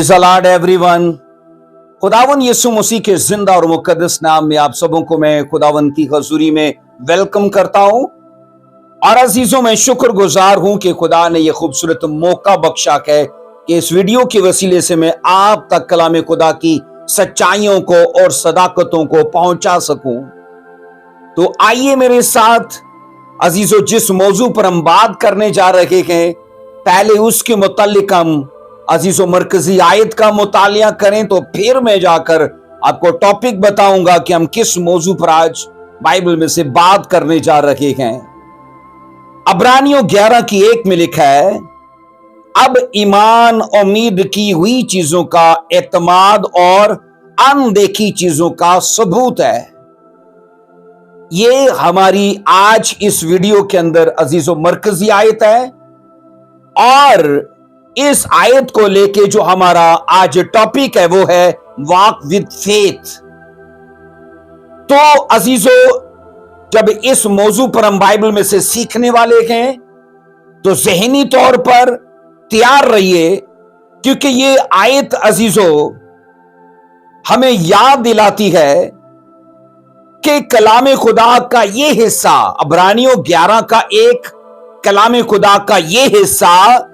Praise the Lord everyone. खुदावन यीशु मसीह के जिंदा और मुकद्दस नाम में आप सबों को मैं खुदावन की हजूरी में वेलकम करता हूं। और अजीजों, मैं शुक्रगुजार हूं कि खुदा ने यह खूबसूरत मौका बख्शा है कि इस वीडियो के वसीले से मैं आप तक कलाम खुदा की सच्चाइयों को और सदाकतों को पहुंचा सकूं। तो आइए मेरे साथ अजीजों, जिस मौजू पर हम बात करने जा रहे हैं, पहले उसके मुतालिक हम अजीजों मरकजी आयत का मुतालिया करें, तो फिर मैं जाकर आपको टॉपिक बताऊंगा कि हम किस मौजू पर आज बाइबल में से बात करने जा रहे हैं। अब्रानियों 11:1 में लिखा है, अब ईमान उम्मीद की हुई चीजों का एतमाद और अनदेखी चीजों का सबूत है। ये हमारी आज इस वीडियो के अंदर अजीजों मरकजी आयत है। और इस आयत को लेके जो हमारा आज टॉपिक है वो है वॉक विद फेथ। तो अजीजों, जब इस मौजू पर हम बाइबल में से सीखने वाले हैं तो ज़हनी तौर पर तैयार रहिए, क्योंकि ये आयत अजीजों हमें याद दिलाती है कि कलाम खुदा का ये हिस्सा, अब्रानियों 11 का एक कलाम खुदा का ये हिस्सा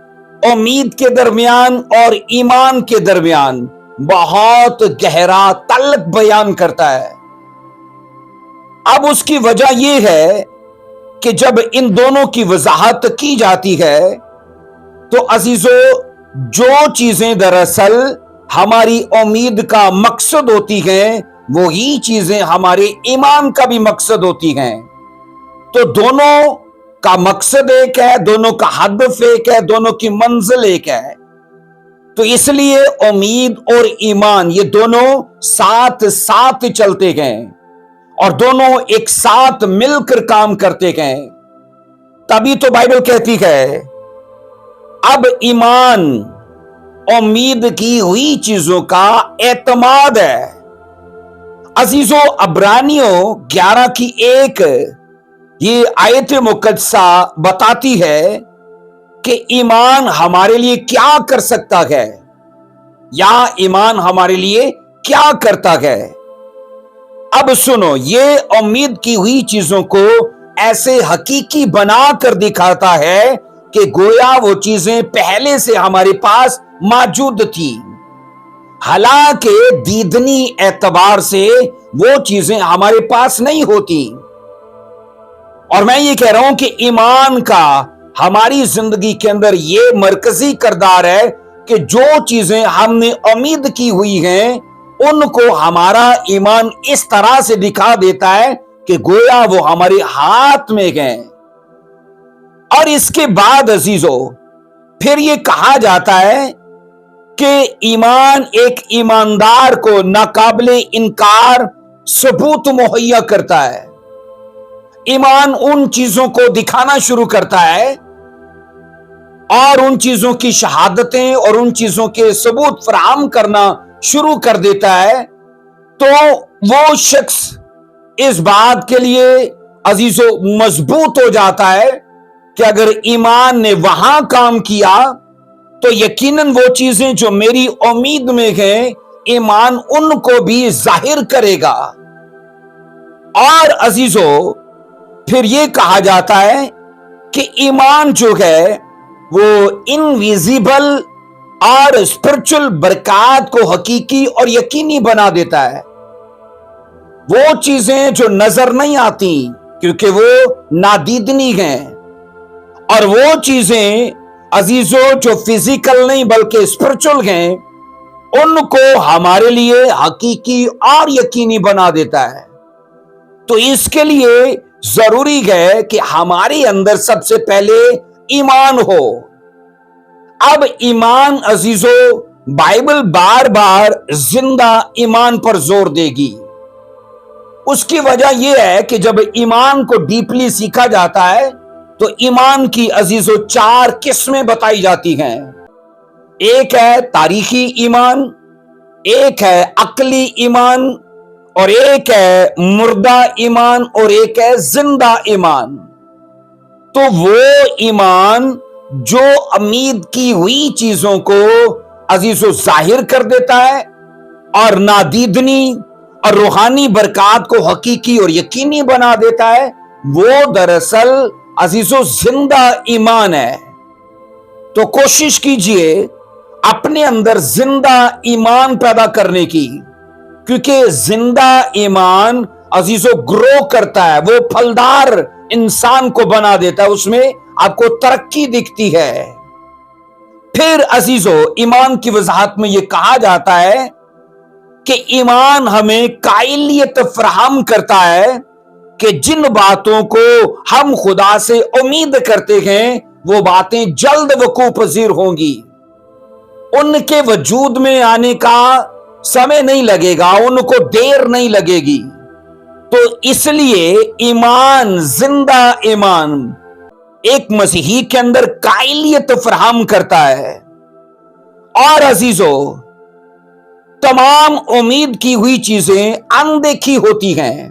उम्मीद के दरमियान और ईमान के दरमियान बहुत गहरा तल्लक बयान करता है। अब उसकी वजह यह है कि जब इन दोनों की वजाहत की जाती है तो अजीजों, जो चीजें दरअसल हमारी उम्मीद का मकसद होती हैं, वही चीजें हमारे ईमान का भी मकसद होती हैं। तो दोनों का मकसद एक है, दोनों का हदफ एक है, दोनों की मंजिल एक है। तो इसलिए उम्मीद और ईमान ये दोनों साथ साथ चलते गए और दोनों एक साथ मिलकर काम करते गए। तभी तो बाइबल कहती है, अब ईमान उम्मीद की हुई चीजों का एतमाद है। अजीजों, अब्रानियों 11:1 ये आयत मुकद्दसा बताती है कि ईमान हमारे लिए क्या कर सकता है, या ईमान हमारे लिए क्या करता है। अब सुनो, ये उम्मीद की हुई चीजों को ऐसे हकीकी बना कर दिखाता है कि गोया वो चीजें पहले से हमारे पास मौजूद थी। हालांकि दीदनी एतबार से वो चीजें हमारे पास नहीं होती। और मैं ये कह रहा हूं कि ईमान का हमारी जिंदगी के अंदर ये मरकजी किरदार है कि जो चीजें हमने उम्मीद की हुई हैं उनको हमारा ईमान इस तरह से दिखा देता है कि गोया वो हमारे हाथ में गए। और इसके बाद अजीजों, फिर ये कहा जाता है कि ईमान एक ईमानदार को नाकाबिले इनकार सबूत मुहैया करता है। ईमान उन चीजों को दिखाना शुरू करता है और उन चीजों की शहादतें और उन चीजों के सबूत फराहम करना शुरू कर देता है। तो वो शख्स इस बात के लिए अजीजों मजबूत हो जाता है कि अगर ईमान ने वहां काम किया तो यकीनन वो चीजें जो मेरी उम्मीद में हैं, ईमान उनको भी जाहिर करेगा। और अजीजों, फिर ये कहा जाता है कि ईमान जो है वो इनविजिबल और स्पिरिचुअल बरकत को हकीकी और यकीनी बना देता है। वो चीजें जो नजर नहीं आती क्योंकि वो नादीदनी हैं, और वो चीजें अजीजों जो फिजिकल नहीं बल्कि स्पिरिचुअल हैं, उनको हमारे लिए हकीकी और यकीनी बना देता है। तो इसके लिए जरूरी है कि हमारे अंदर सबसे पहले ईमान हो। अब ईमान अजीजों, बाइबल बार बार जिंदा ईमान पर जोर देगी। उसकी वजह यह है कि जब ईमान को डीपली सीखा जाता है तो ईमान की अजीजों 4 किस्में बताई जाती हैं। एक है तारीखी ईमान, एक है अकली ईमान, और एक है मुर्दा ईमान, और एक है जिंदा ईमान। तो वो ईमान जो उम्मीद की हुई चीजों को अजीजों जाहिर कर देता है और नादीदनी और रूहानी बरकत को हकीकी और यकीनी बना देता है, वो दरअसल अजीजों जिंदा ईमान है। तो कोशिश कीजिए अपने अंदर जिंदा ईमान पैदा करने की, क्योंकि जिंदा ईमान अजीजों ग्रो करता है, वो फलदार इंसान को बना देता है, उसमें आपको तरक्की दिखती है। फिर अजीजों ईमान की वजाहत में यह कहा जाता है कि ईमान हमें कायलियत फराहम करता है कि जिन बातों को हम खुदा से उम्मीद करते हैं वो बातें जल्द वकूअ पजीर होंगी, उनके वजूद में आने का समय नहीं लगेगा, उनको देर नहीं लगेगी। तो इसलिए ईमान, जिंदा ईमान एक मसीही के अंदर कायलियत फराहम करता है। और अजीजों तमाम उम्मीद की हुई चीजें अनदेखी होती हैं,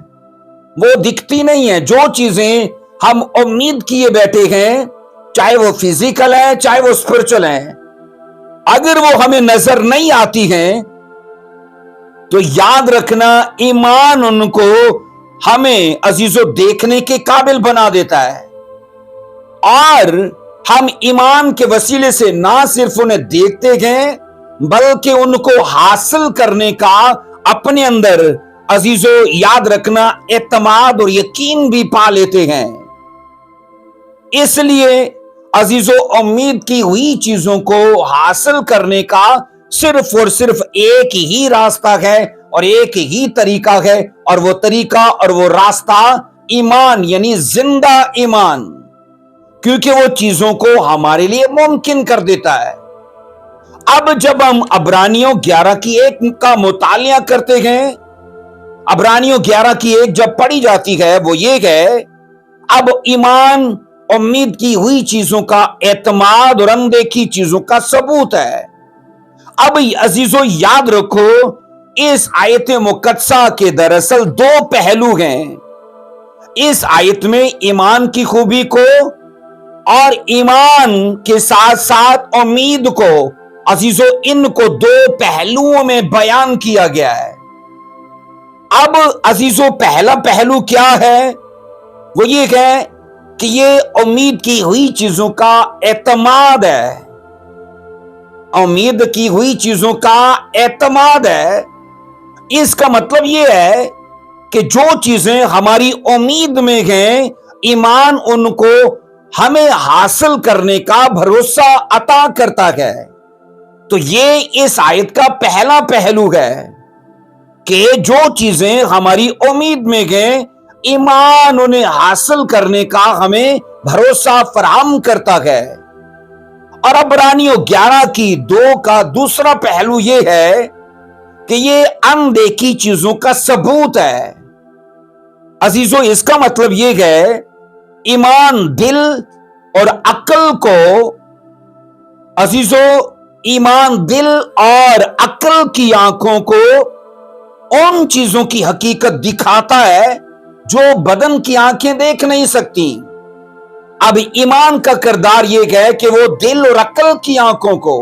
वो दिखती नहीं है। जो चीजें हम उम्मीद किए बैठे हैं, चाहे वो फिजिकल है चाहे वो स्पिरिचुअल है, अगर वो हमें नजर नहीं आती हैं तो याद रखना ईमान उनको हमें अजीजों देखने के काबिल बना देता है। और हम ईमान के वसीले से ना सिर्फ उन्हें देखते हैं बल्कि उनको हासिल करने का अपने अंदर अजीजों याद रखना एतमाद और यकीन भी पा लेते हैं। इसलिए अजीजों उम्मीद की हुई चीजों को हासिल करने का सिर्फ और सिर्फ एक ही रास्ता है और एक ही तरीका है, और वो तरीका और वो रास्ता ईमान यानी जिंदा ईमान, क्योंकि वो चीजों को हमारे लिए मुमकिन कर देता है। अब जब हम अब्रानियों 11:1 का मुतालिया करते हैं, अब्रानियों 11:1 जब पढ़ी जाती है वो ये है, अब ईमान उम्मीद की हुई चीजों का एतमाद और अनदेखी चीजों का सबूत है। अब अजीजों याद रखो, इस आयत मुकद्दसा के दरअसल दो पहलू हैं। इस आयत में ईमान की खूबी को और ईमान के साथ साथ उम्मीद को, अजीजों इनको दो पहलुओं में बयान किया गया है। अब अजीजों पहला पहलू क्या है? वो ये है कि ये उम्मीद की हुई चीजों का एतमाद है। उम्मीद की हुई चीजों का एतमाद है। इसका मतलब ये है कि जो चीजें हमारी उम्मीद में हैं, ईमान उनको हमें हासिल करने का भरोसा अता करता है। तो ये इस आयत का पहला पहलू है कि जो चीजें हमारी उम्मीद में हैं, ईमान उन्हें हासिल करने का हमें भरोसा फराहम करता है। और अब्रानियों 11:2 का दूसरा पहलू यह है कि ये अनदेखी चीजों का सबूत है। अजीजों इसका मतलब यह है, ईमान दिल और अक्ल को, अजीजों ईमान दिल और अक्ल की आंखों को उन चीजों की हकीकत दिखाता है जो बदन की आंखें देख नहीं सकती। अब ईमान का किरदार यह है कि वो दिल और अक्ल की आंखों को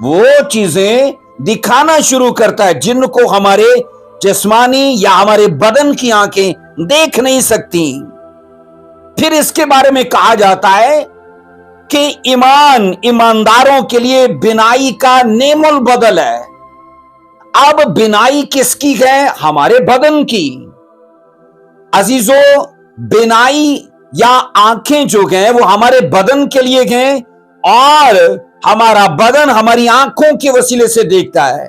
वो चीजें दिखाना शुरू करता है जिनको हमारे जिस्मानी या हमारे बदन की आंखें देख नहीं सकती। फिर इसके बारे में कहा जाता है कि ईमान ईमानदारों के लिए बिनाई का नेमुल बदल है। अब बिनाई किसकी है? हमारे बदन की। अजीजों बिनाई या आंखें जो हैं वो हमारे बदन के लिए हैं, और हमारा बदन हमारी आंखों के वसीले से देखता है।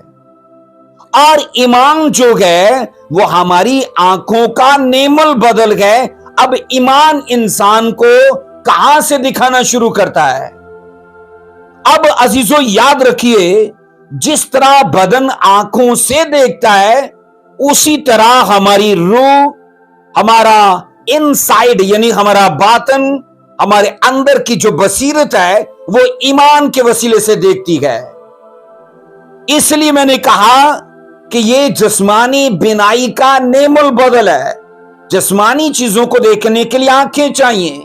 और ईमान जो है वो हमारी आंखों का नेमुल बदल है। अब ईमान इंसान को कहां से दिखाना शुरू करता है? अब अजीजों याद रखिए, जिस तरह बदन आंखों से देखता है, उसी तरह हमारी रूह, हमारा इनसाइड यानी हमारा बातन, हमारे अंदर की जो बसीरत है वो ईमान के वसीले से देखती है। इसलिए मैंने कहा कि ये जिस्मानी बिनाई का नेमुल बदल है। जिस्मानी चीजों को देखने के लिए आंखें चाहिए,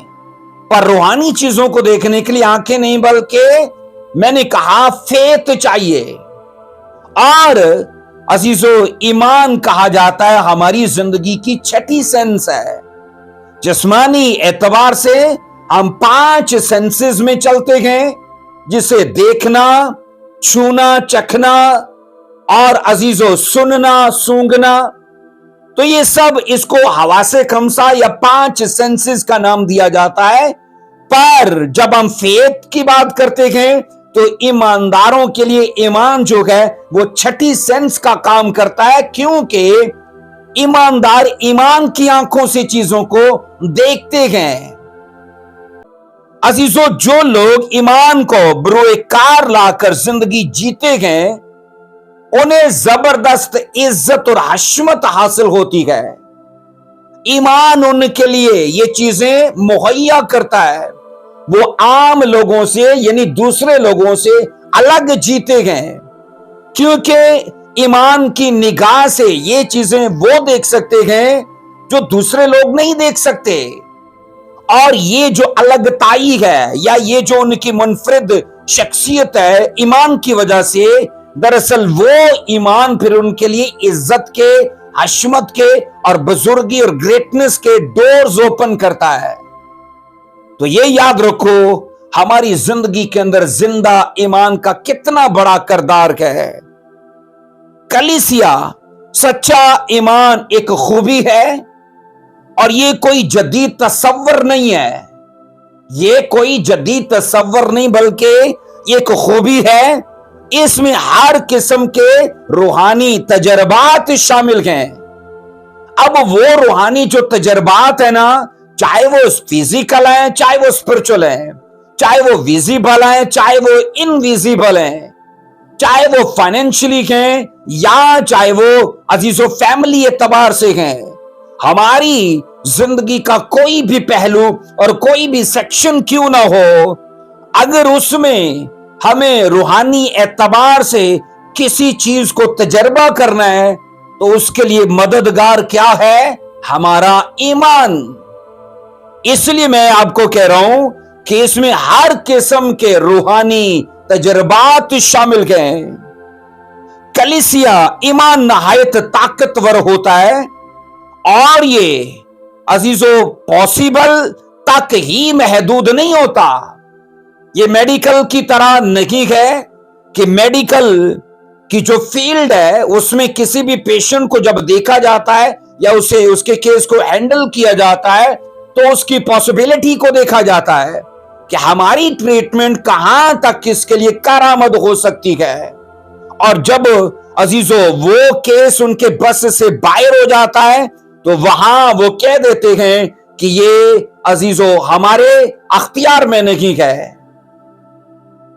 पर रूहानी चीजों को देखने के लिए आंखें नहीं बल्कि मैंने कहा फेथ चाहिए। और अजीजो, ईमान कहा जाता है हमारी जिंदगी की छठी सेंस है। जिस्मानी एतबार से हम 5 सेंसेस में चलते हैं, जिसे देखना, छूना, चखना और अजीजो सुनना, सूंघना। तो ये सब इसको हवासे खमसा या 5 सेंसेस का नाम दिया जाता है। पर जब हम फेथ की बात करते हैं तो ईमानदारों के लिए ईमान जो है वो छठी सेंस का काम करता है, क्योंकि ईमानदार ईमान की आंखों से चीजों को देखते हैं। अजीजों, जो लोग ईमान को बरोए कार लाकर जिंदगी जीते हैं, उन्हें जबरदस्त इज्जत और हशमत हासिल होती है। ईमान उनके लिए ये चीजें मुहैया करता है। वो आम लोगों से यानी दूसरे लोगों से अलग जीते हैं, क्योंकि ईमान की निगाह से ये चीजें वो देख सकते हैं जो दूसरे लोग नहीं देख सकते। और ये जो अलगताई है या ये जो उनकी मुनफरिद शख्सियत है ईमान की वजह से, दरअसल वो ईमान फिर उनके लिए इज्जत के, हशमत के और बुजुर्गी और ग्रेटनेस के डोर्स ओपन करता है। तो ये याद रखो, हमारी जिंदगी के अंदर जिंदा ईमान का कितना बड़ा किरदार है। कलीसिया, सच्चा ईमान एक खूबी है और ये कोई जदीद तसव्वुर नहीं है। ये कोई जदीद तसव्वुर नहीं बल्कि एक खूबी है। इसमें हर किस्म के रूहानी तजर्बात शामिल हैं। अब वो रूहानी जो तजर्बात है ना, चाहे वो फिजिकल है, चाहे वो स्पिरिचुअल है, चाहे वो विजिबल है, चाहे वो इनविजिबल है, चाहे वो फाइनेंशियली हैं या चाहे वो अजीजों फैमिली एतबार से हैं, हमारी जिंदगी का कोई भी पहलू और कोई भी सेक्शन क्यों ना हो, अगर उसमें हमें रूहानी एतबार से किसी चीज को तजर्बा करना है तो उसके लिए मददगार क्या है? हमारा ईमान। इसलिए मैं आपको कह रहा हूं कि इसमें हर किस्म के रूहानी तजर्बात शामिल हैं। कलीसिया ईमान नहायत ताकतवर होता है और ये अजीजों पॉसिबल तक ही महदूद नहीं होता। ये मेडिकल की तरह नहीं है कि मेडिकल की जो फील्ड है उसमें किसी भी पेशेंट को जब देखा जाता है या उसे उसके केस को हैंडल किया जाता है तो उसकी पॉसिबिलिटी को देखा जाता है कि हमारी ट्रीटमेंट कहां तक इसके लिए कारामद हो सकती है। और जब अजीजों वो केस उनके बस से बाहर हो जाता है तो वहां वो कह देते हैं कि ये अजीजों हमारे अख्तियार में नहीं है।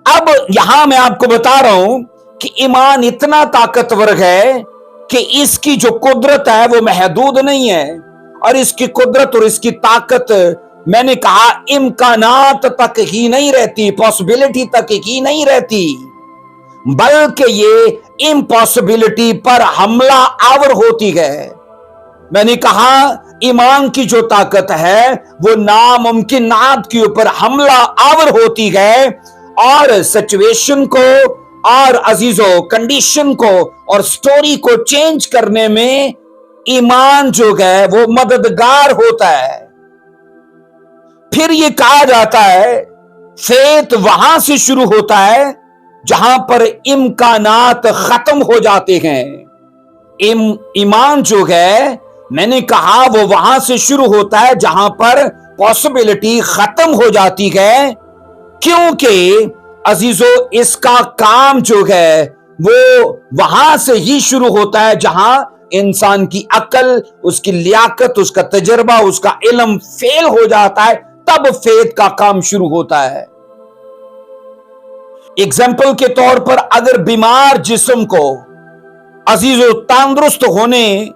अब यहां मैं आपको बता रहा हूं कि ईमान इतना ताकतवर है कि इसकी जो कुदरत है वो महदूद नहीं है और इसकी कुदरत और इसकी ताकत, मैंने कहा, इम्कानात तक ही नहीं रहती, पॉसिबिलिटी तक ही नहीं रहती, बल्कि ये इम्पॉसिबिलिटी पर हमला आवर होती है। मैंने कहा ईमान की जो ताकत है वो नामुमकिनात के ऊपर हमला आवर होती है और सिचुएशन को और अजीजों कंडीशन को और स्टोरी को चेंज करने में ईमान जो है वो मददगार होता है। फिर ये कहा जाता है फेथ वहां से शुरू होता है जहां पर इम्कानात खत्म हो जाते हैं। ईमान जो है, मैंने कहा, वो वहां से शुरू होता है जहां पर पॉसिबिलिटी खत्म हो जाती है, क्योंकि अजीजों इसका काम जो है वो वहां से ही शुरू होता है जहां इंसान की अकल, उसकी लियाकत, उसका तजर्बा, उसका इल्म फेल हो जाता है, तब फेथ का काम शुरू होता है। एग्जाम्पल के तौर पर अगर बीमार जिस्म को अजीजों तंदुरुस्त होने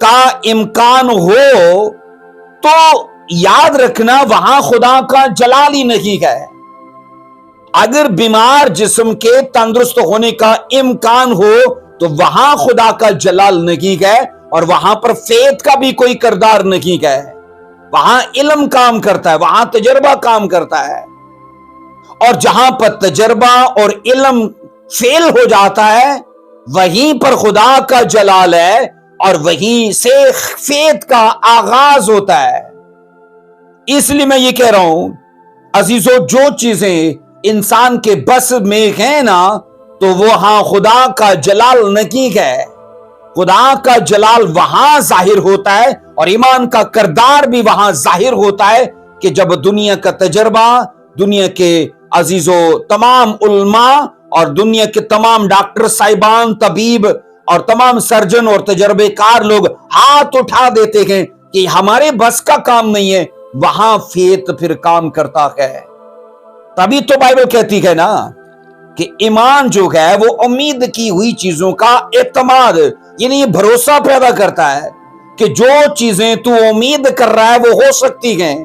का इम्कान हो तो याद रखना वहां खुदा का जलाल ही नहीं है। अगर बीमार जिस्म के तंदुरुस्त होने का इम्कान हो तो वहां खुदा का जलाल नहीं है और वहां पर फेथ का भी कोई किरदार नहीं है। वहां इल्म काम करता है, वहां तजर्बा काम करता है। اور جہاں پر تجربہ اور علم فیل ہو جاتا ہے وہیں پر خدا کا جلال ہے اور وہیں سے فیت کا آغاز ہوتا ہے۔ اس لیے میں یہ کہہ رہا ہوں عزیزو، جو چیزیں انسان کے بس میں ہیں نا تو وہ ہاں خدا کا جلال نہیں ہے۔ خدا کا جلال وہاں ظاہر ہوتا ہے اور ایمان کا کردار بھی وہاں ظاہر ہوتا ہے کہ جب دنیا کا تجربہ، دنیا کے عزیزو تمام علماء اور دنیا کے تمام ڈاکٹر صاحبان، طبیب اور تمام سرجن اور تجربے کار لوگ ہاتھ اٹھا دیتے ہیں کہ ہمارے بس کا کام نہیں ہے، وہاں فیت پھر کام کرتا ہے۔ تبھی تو بائبل کہتی ہے نا کہ ایمان جو ہے وہ امید کی ہوئی چیزوں کا اعتماد، یعنی یہ بھروسہ پیدا کرتا ہے کہ جو چیزیں تو امید کر رہا ہے وہ ہو سکتی ہیں،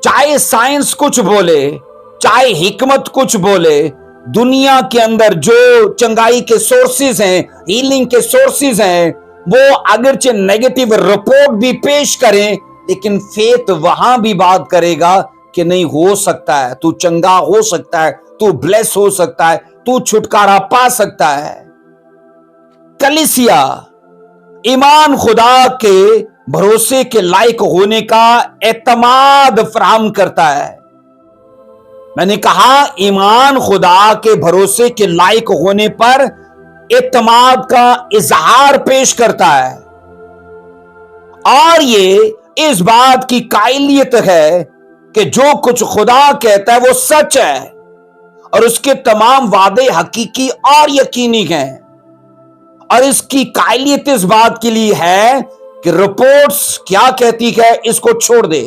چاہے سائنس کچھ بولے، چاہے حکمت کچھ بولے، دنیا کے اندر جو چنگائی کے سورسز ہیں، ہیلنگ کے سورسز ہیں، وہ اگرچہ نیگیٹو رپورٹ بھی پیش کریں لیکن فیت وہاں بھی بات کرے گا کہ نہیں، ہو سکتا ہے، تو چنگا ہو سکتا ہے، تو بلیس ہو سکتا ہے، تو چھٹکارا پا سکتا ہے۔ کلیسیا ایمان خدا کے بھروسے کے لائق ہونے کا اعتماد فراہم کرتا ہے۔ میں نے کہا ایمان خدا کے بھروسے کے لائق ہونے پر اعتماد کا اظہار پیش کرتا ہے، اور یہ اس بات کی قائلیت ہے کہ جو کچھ خدا کہتا ہے وہ سچ ہے اور اس کے تمام وعدے حقیقی اور یقینی ہیں، اور اس کی قائلیت اس بات کے لیے ہے کہ رپورٹس کیا کہتی ہے اس کو چھوڑ دے،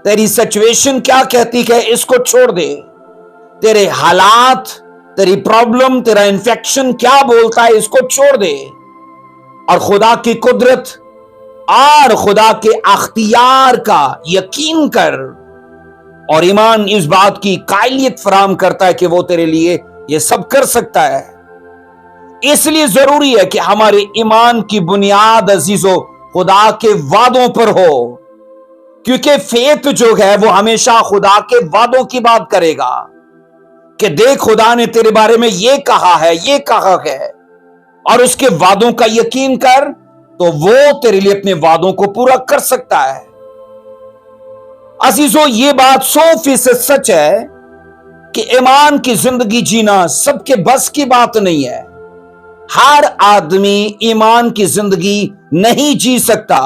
تیری سچویشن کیا کہتی ہے اس کو چھوڑ دے، تیرے حالات، تیری پرابلم، تیرا انفیکشن کیا بولتا ہے اس کو چھوڑ دے، اور خدا کی قدرت اور خدا کے اختیار کا یقین کر۔ اور ایمان اس بات کی قائلیت فراہم کرتا ہے کہ وہ تیرے لیے یہ سب کر سکتا ہے۔ اس لیے ضروری ہے کہ ہمارے ایمان کی بنیاد عزیزو خدا کے وعدوں پر ہو، کیونکہ فیت جو ہے وہ ہمیشہ خدا کے وعدوں کی بات کرے گا کہ دیکھ خدا نے تیرے بارے میں یہ کہا ہے، یہ کہا ہے، اور اس کے وعدوں کا یقین کر تو وہ تیرے لیے اپنے وعدوں کو پورا کر سکتا ہے۔ عزیزو، یہ بات 100% سچ ہے کہ ایمان کی زندگی جینا سب کے بس کی بات نہیں ہے۔ ہر آدمی ایمان کی زندگی نہیں جی سکتا،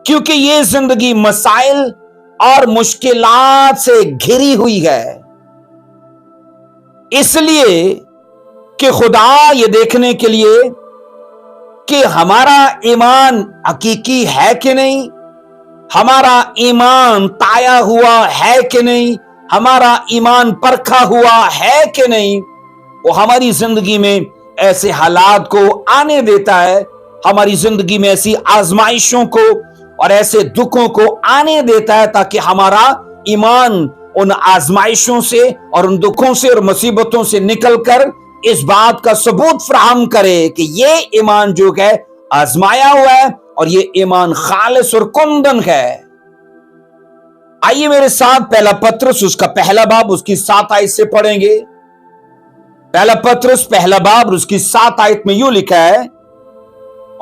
کیونکہ یہ زندگی مسائل اور مشکلات سے گھری ہوئی ہے۔ اس لیے کہ خدا یہ دیکھنے کے لیے کہ ہمارا ایمان حقیقی ہے کہ نہیں، ہمارا ایمان تایا ہوا ہے کہ نہیں، ہمارا ایمان پرکھا ہوا ہے کہ نہیں، وہ ہماری زندگی میں ایسے حالات کو آنے دیتا ہے، ہماری زندگی میں ایسی آزمائشوں کو اور ایسے دکھوں کو آنے دیتا ہے تاکہ ہمارا ایمان ان آزمائشوں سے اور ان دکھوں سے اور مصیبتوں سے نکل کر اس بات کا ثبوت فراہم کرے کہ یہ ایمان جو ہے آزمایا ہوا ہے اور یہ ایمان خالص اور کندن ہے۔ آئیے میرے ساتھ پہلا پترس اس کا پہلا باب اس کی 7 آیت سے پڑھیں گے۔ پہلا پترس پہلا باب اس کی 7 آیت میں یوں لکھا ہے،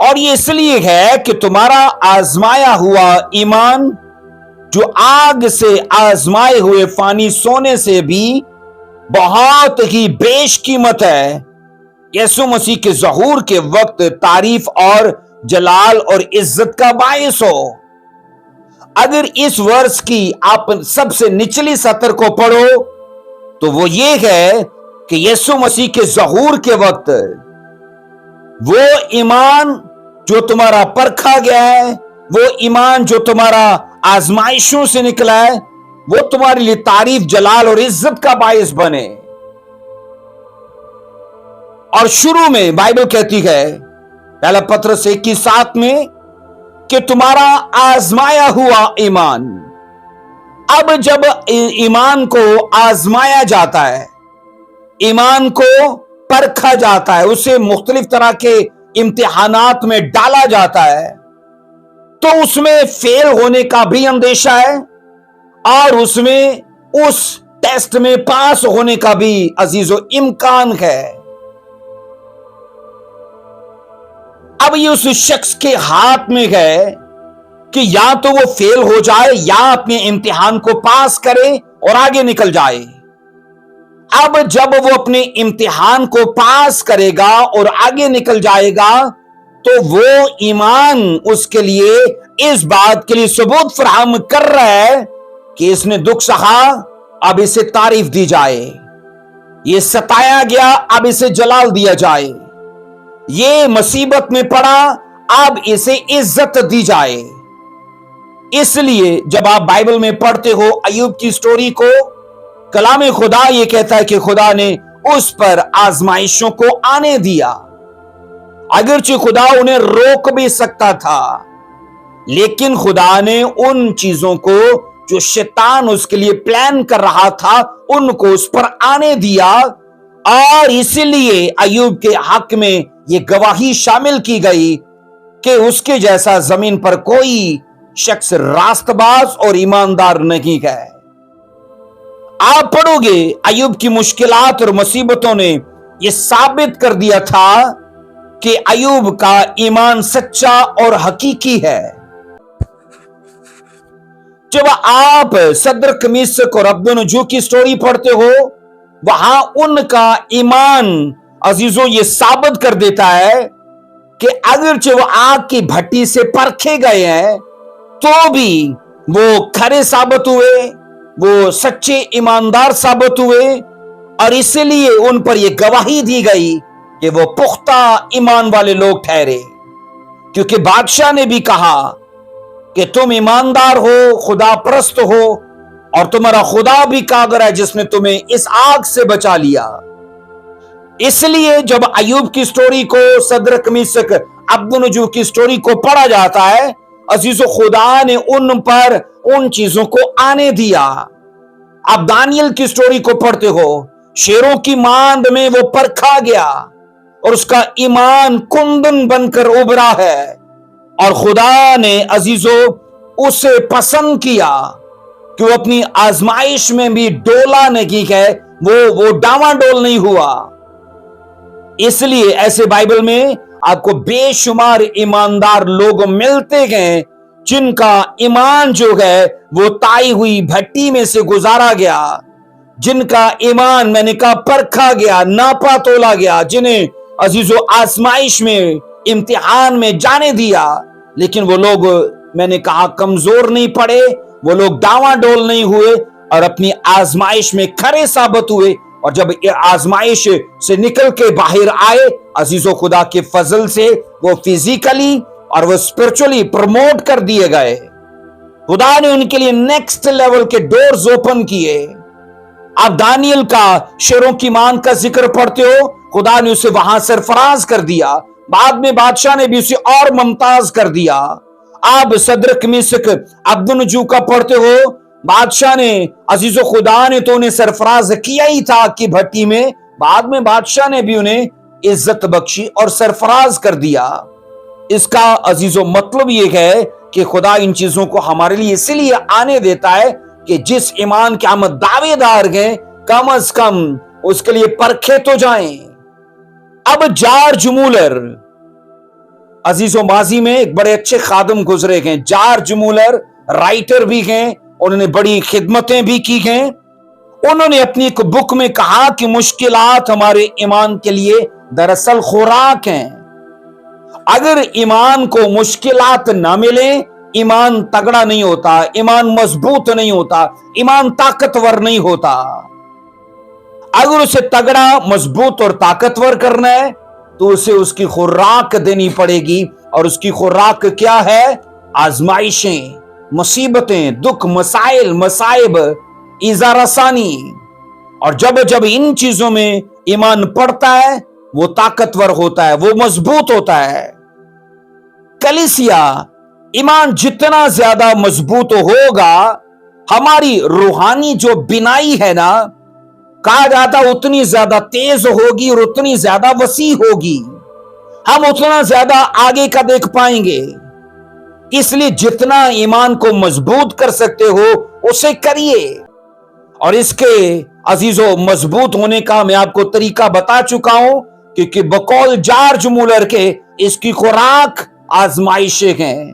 اور یہ اس لیے ہے کہ تمہارا آزمایا ہوا ایمان جو آگ سے آزمائے ہوئے فانی سونے سے بھی بہت ہی بیش قیمت ہے، یسوع مسیح کے ظہور کے وقت تعریف اور جلال اور عزت کا باعث ہو۔ اگر اس ورس کی آپ سب سے نچلی سطر کو پڑھو تو وہ یہ ہے کہ یسوع مسیح کے ظہور کے وقت وہ ایمان جو تمہارا پرکھا گیا ہے، وہ ایمان جو تمہارا آزمائشوں سے نکلا ہے، وہ تمہارے لیے تعریف، جلال اور عزت کا باعث بنے۔ اور شروع میں بائبل کہتی ہے پہلا پترس 1:7 میں کہ تمہارا آزمایا ہوا ایمان۔ اب جب ایمان کو آزمایا جاتا ہے، ایمان کو پرکھا جاتا ہے، اسے مختلف طرح کے امتحانات میں ڈالا جاتا ہے، تو اس میں فیل ہونے کا بھی اندیشہ ہے اور اس میں اس टेस्ट में पास होने का भी अजीजों इम्कान है। अब ये उस शख्स के हाथ में है कि या तो वो फेल हो जाए या अपने इम्तिहान को पास करे और आगे निकल जाए। अब जब वो अपने इम्तिहान को पास करेगा और आगे निकल जाएगा तो वो ईमान उसके लिए इस बात के लिए सबूत फराहम कर रहा है कि इसने दुख सहा, अब इसे तारीफ दी जाए। ये सताया गया, अब इसे जलाल दिया जाए। ये मुसीबत में पड़ा, अब इसे इज्जत दी जाए। इसलिए जब आप बाइबल में पढ़ते हो अय्यूब की स्टोरी को, कलाम खुदा ये कहता है कि खुदा ने उस पर आजमाइशों को आने दिया। अगरचे खुदा उन्हें रोक भी सकता था, लेकिन खुदा ने उन चीजों को जो शैतान उसके लिए प्लान कर रहा था उनको उस पर आने दिया। और इसलिए अय्यूब के हक में यह गवाही शामिल की गई कि उसके जैसा जमीन पर कोई शख्स रास्तबाज और ईमानदार नहीं है। आप पढ़ोगे अय्यूब की मुश्किलात और मुसीबतों ने यह साबित कर दिया था कि अय्यूब का ईमान सच्चा और हकीकी है। जब आप सदरक मिस्क और अब्दुन्नजू की स्टोरी पढ़ते हो, वहां उनका ईमान अजीजों ये साबित कर देता है कि अगरचे वो आग की भट्टी से परखे गए हैं तो भी वो खरे साबित हुए, वो सच्चे ईमानदार साबित हुए। और इसलिए उन पर यह गवाही दी गई कि वो पुख्ता ईमान वाले लोग ठहरे, क्योंकि बादशाह ने भी कहा कि तुम ईमानदार हो, खुदा परस्त हो, और तुम्हारा खुदा भी कादिर है जिसने तुम्हें इस आग से बचा लिया। इसलिए जब अय्यूब की स्टोरी को, सदरक मिस्क अब्दुन्नजू की स्टोरी को पढ़ा जाता है, अजीजों खुदा ने उन पर उन चीजों को आने दिया। आप दानियल की स्टोरी को पढ़ते हो, शेरों की मांद में वो परखा गया और उसका ईमान कुंदन बनकर उभरा है। और खुदा ने अजीजों उसे पसंद किया कि वो अपनी आजमाइश में भी डोला नहीं है, वो डावाडोल नहीं हुआ। इसलिए ऐसे बाइबल में आपको बेशुमार ईमानदार लोग मिलते हैं जिनका ईमान जो है वो ताई हुई भट्टी में से गुजारा गया, जिनका ईमान मैंने कहा परखा गया, नापा तोला गया, जिन्हें अजीजों आजमाइश में, इम्तिहान में जाने दिया, लेकिन वो लोग मैंने कहा कमजोर नहीं पड़े, वो लोग डावाडोल नहीं हुए और अपनी आजमाइश में खरे साबित हुए। और जब आजमाइश से निकल के बाहर आए, अजीजों खुदा के फजल से वो फिजिकली और वो स्पिरिचुअली प्रमोट कर दिए गए। खुदा ने उनके लिए नेक्स्ट लेवल के डोर्स ओपन किए। आप दानियल का शेरों की मांग का जिक्र पढ़ते हो, खुदा ने उसे वहां सरफराज कर दिया, बाद में बादशाह ने भी उसे और मुमताज कर दिया। आप सदरक मिस्क अब्दुन्नजू का पढ़ते हो, बादशाह ने, अजीजों खुदा ने तो उन्हें सरफराज किया ही था कि भट्टी में, बाद में बादशाह ने भी उन्हें इज्जत बख्शी और सरफराज कर दिया। इसका अजीजों मतलब यह है कि खुदा इन चीजों को हमारे लिए इसलिए आने देता है कि जिस ईमान के हम दावेदार हैं, कम अज कम उसके लिए परखे तो जाएं। अब जॉर्ज मूलर, अजीजों माजी में एक बड़े अच्छे खादम गुजरे हैं, जॉर्ज मूलर राइटर भी हैं, उन्होंने बड़ी खिदमतें भी की हैं। उन्होंने अपनी एक बुक में कहा कि मुश्किलात हमारे ईमान के लिए दरअसल खुराक हैं। अगर ईमान को मुश्किलात ना मिले, ईमान तगड़ा नहीं होता, ईमान मजबूत नहीं होता, ईमान ताकतवर नहीं होता। अगर उसे तगड़ा, मजबूत और ताकतवर करना है तो उसे उसकी खुराक देनी पड़ेगी। और उसकी खुराक क्या है? आजमाइशें, मुसीबतें, दुख, मसाइल, मसाइब, ईज़ा रसानी। और जब जब इन चीजों में ईमान पड़ता है, वो ताकतवर होता है, वो मजबूत होता है। कलीसिया, ईमान जितना ज्यादा मजबूत होगा, हमारी रूहानी जो बिनाई है ना, कहा जाता उतनी ज्यादा तेज होगी और उतनी ज्यादा वसी होगी। हम उतना ज्यादा आगे का देख पाएंगे। इसलिए जितना ईमान को मजबूत कर सकते हो उसे करिए। اور اس کے عزیزوں مضبوط ہونے کا میں آپ کو طریقہ بتا چکا ہوں کہ بقول جارج مولر کے اس کی خوراک آزمائشیں ہیں،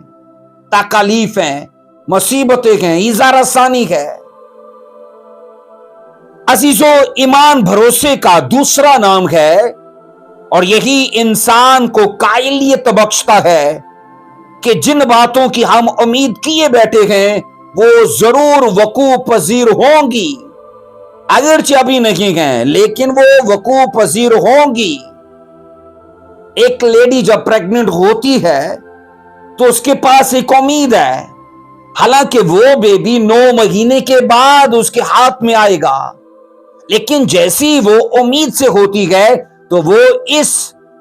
تکالیف ہیں، مصیبتیں ہیں، ایذا رسانی ہے۔ عزیزوں ایمان بھروسے کا دوسرا نام ہے، اور یہی انسان کو قائلیت بخشتا ہے کہ جن باتوں کی ہم امید کیے بیٹھے ہیں وہ ضرور وقوع پذیر ہوں گی، اگرچہ ابھی نہیں ہیں لیکن وہ وقوع پذیر ہوں گی۔ ایک لیڈی جب پریگننٹ ہوتی ہے تو اس کے پاس ایک امید ہے، حالانکہ وہ بیبی 9 مہینے کے بعد اس کے ہاتھ میں آئے گا، لیکن جیسی وہ امید سے ہوتی گئے تو وہ اس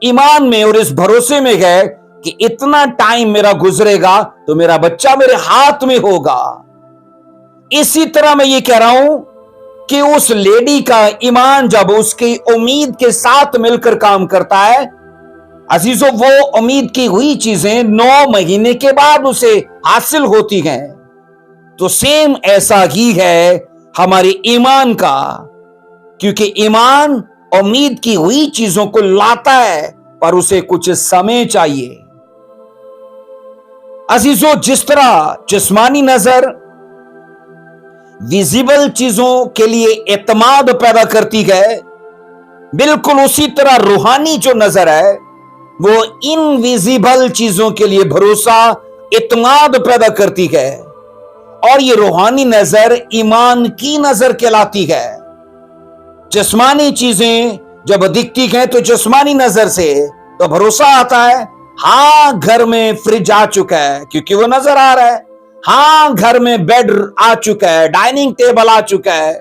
ایمان میں اور اس بھروسے میں گئے کہ اتنا ٹائم میرا گزرے گا تو میرا بچہ میرے ہاتھ میں ہوگا۔ اسی طرح میں یہ کہہ رہا ہوں کہ اس لیڈی کا ایمان جب اس کی امید کے ساتھ مل کر کام کرتا ہے، عزیزوں وہ امید کی ہوئی چیزیں 9 مہینے کے بعد اسے حاصل ہوتی ہیں۔ تو سیم ایسا ہی ہے ہمارے ایمان کا، کیونکہ ایمان امید کی ہوئی چیزوں کو لاتا ہے پر اسے کچھ سمے چاہیے۔ عزیزوں جس طرح جسمانی نظر ویزیبل چیزوں کے لیے اعتماد پیدا کرتی ہے، بالکل اسی طرح روحانی جو نظر ہے وہ انویزیبل چیزوں کے لیے بھروسہ، اعتماد پیدا کرتی ہے، اور یہ روحانی نظر ایمان کی نظر کہلاتی ہے۔ جسمانی چیزیں جب دکھتی ہیں تو جسمانی نظر سے تو بھروسہ آتا ہے، ہاں گھر میں فریج آ چکا ہے کیونکہ وہ نظر آ رہا ہے، ہاں گھر میں بیڈ آ چکا ہے، ڈائننگ ٹیبل آ چکا ہے،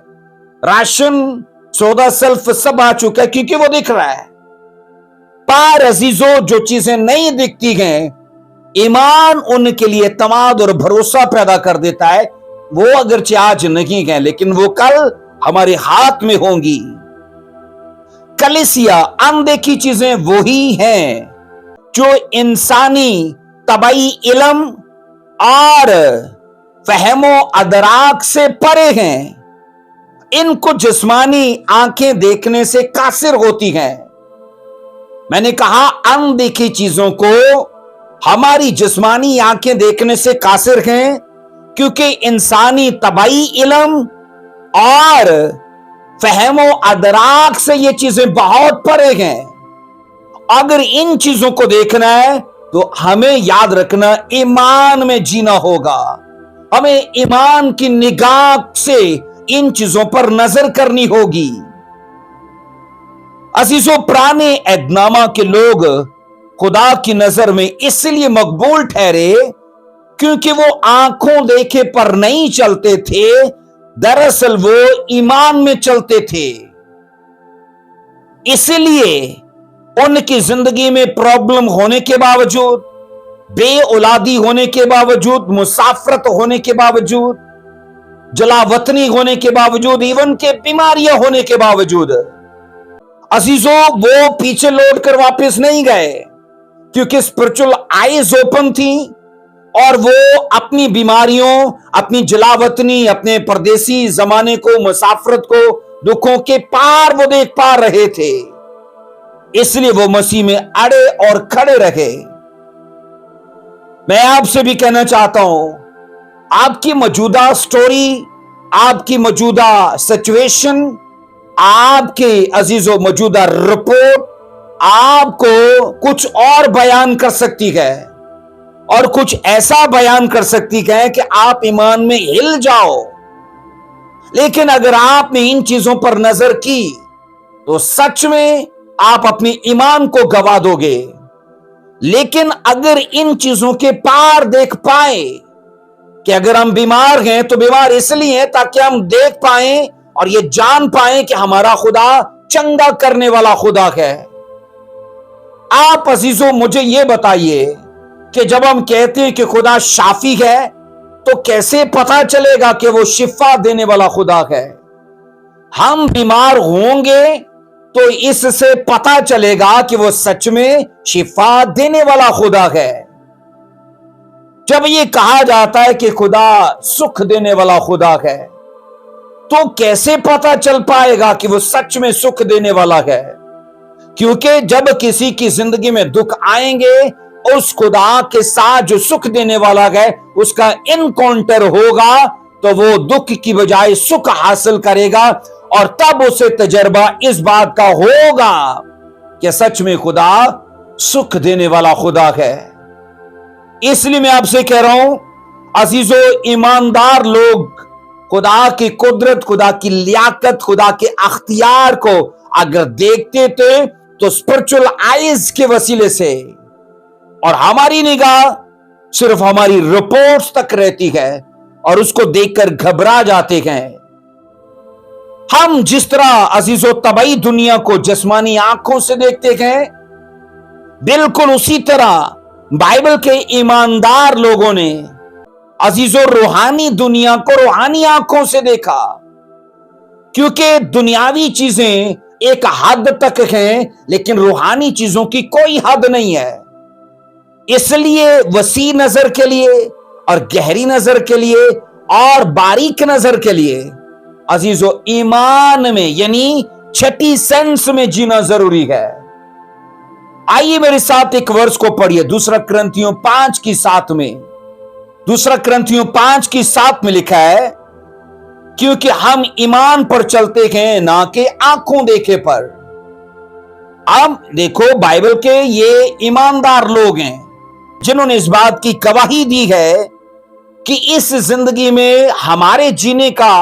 راشن سودا سلف سب آ چکا ہے کیونکہ وہ دکھ رہا ہے۔ پر عزیزوں جو چیزیں نہیں دکھتی ہیں ایمان ان کے لیے اعتماد اور بھروسہ پیدا کر دیتا ہے، وہ اگرچہ آج نہیں ہیں لیکن وہ کل ہمارے ہاتھ میں ہوں گی۔ کلیسیا اندیکھی چیزیں وہی ہیں جو انسانی طبعی علم اور فہم و ادراک سے پرے ہیں، ان کو جسمانی آنکھیں دیکھنے سے قاصر ہوتی ہیں۔ میں نے کہا اندیکھی چیزوں کو ہماری جسمانی آنکھیں دیکھنے سے قاصر ہیں کیونکہ انسانی طبعی علم اور فہم و ادراک سے یہ چیزیں بہت پرے ہیں۔ اگر ان چیزوں کو دیکھنا ہے تو ہمیں یاد رکھنا ایمان میں جینا ہوگا، ہمیں ایمان کی نگاہ سے ان چیزوں پر نظر کرنی ہوگی۔ عزیزوں پرانے عہد نامہ کے لوگ خدا کی نظر میں اس لیے مقبول ٹھہرے کیونکہ وہ آنکھوں دیکھے پر نہیں چلتے تھے، دراصل وہ ایمان میں چلتے تھے۔ اس لیے ان کی زندگی میں پرابلم ہونے کے باوجود، بے اولادی ہونے کے باوجود، مسافرت ہونے کے باوجود، جلا وطنی ہونے کے باوجود، ایون کہ بیماریاں ہونے کے باوجود، عزیزوں وہ پیچھے لوٹ کر واپس نہیں گئے کیونکہ اسپرچل آئیز اوپن تھیں، اور وہ اپنی بیماریوں، اپنی جلا وطنی، اپنے پردیسی زمانے کو، مسافرت کو، دکھوں کے پار وہ دیکھ پا رہے تھے، اس لیے وہ مسیح میں اڑے اور کھڑے رہے۔ میں آپ سے بھی کہنا چاہتا ہوں، آپ کی موجودہ سٹوری، آپ کی موجودہ سچویشن، آپ کے عزیزوں موجودہ رپورٹ آپ کو کچھ اور بیان کر سکتی ہے، اور کچھ ایسا بیان کر سکتی ہے کہ آپ ایمان میں ہل جاؤ، لیکن اگر آپ نے ان چیزوں پر نظر کی تو سچ میں آپ اپنی ایمان کو گوا دو گے۔ لیکن اگر ان چیزوں کے پار دیکھ پائیں کہ اگر ہم بیمار ہیں تو بیمار اس لیے ہیں تاکہ ہم دیکھ پائیں اور یہ جان پائیں کہ ہمارا خدا چنگا کرنے والا خدا ہے۔ آپ عزیزوں مجھے یہ بتائیے کہ جب ہم کہتے ہیں کہ خدا شافی ہے تو کیسے پتا چلے گا کہ وہ شفا دینے والا خدا ہے؟ ہم بیمار ہوں گے تو اس سے پتا چلے گا کہ وہ سچ میں شفا دینے والا خدا ہے۔ جب یہ کہا جاتا ہے کہ خدا سکھ دینے والا خدا ہے तो कैसे पता चल पाएगा कि वो सच में सुख देने वाला है? क्योंकि जब किसी की जिंदगी में दुख आएंगे, उस खुदा के साथ जो सुख देने वाला है उसका इनकाउंटर होगा, तो वो दुख की बजाय सुख हासिल करेगा, और तब उसे तजर्बा इस बात का होगा कि सच में खुदा सुख देने वाला खुदा है। इसलिए मैं आपसे कह रहा हूं अजीजो, ईमानदार लोग खुदा की कुदरत, खुदा की लियाकत, खुदा के अख्तियार को अगर देखते थे तो स्पिरिचुअल आइज के वसीले से, और हमारी निगाह सिर्फ हमारी रिपोर्ट्स तक रहती है और उसको देखकर घबरा जाते हैं। हम जिस तरह अजीजो तबई दुनिया को जिस्मानी आंखों से देखते हैं, बिल्कुल उसी तरह बाइबल के ईमानदार लोगों ने अजीजो रूहानी दुनिया को रूहानी आंखों से देखा। क्योंकि दुनियावी चीजें एक हद तक हैं, लेकिन रूहानी चीजों की कोई हद नहीं है। इसलिए वसी नजर के लिए और गहरी नजर के लिए और बारीक नजर के लिए अजीजो ईमान में यानी छठी सेंस में जीना जरूरी है। आइए मेरे साथ एक वर्ष को पढ़िए, दूसरा कुरिन्थियों 5:7 में। दूसरा कुरिन्थियों 5:7 में लिखा है, क्योंकि हम ईमान पर चलते हैं ना कि आंखों देखे पर। अब देखो, बाइबल के ये ईमानदार लोग हैं जिन्होंने इस बात की गवाही दी है कि इस जिंदगी में हमारे जीने का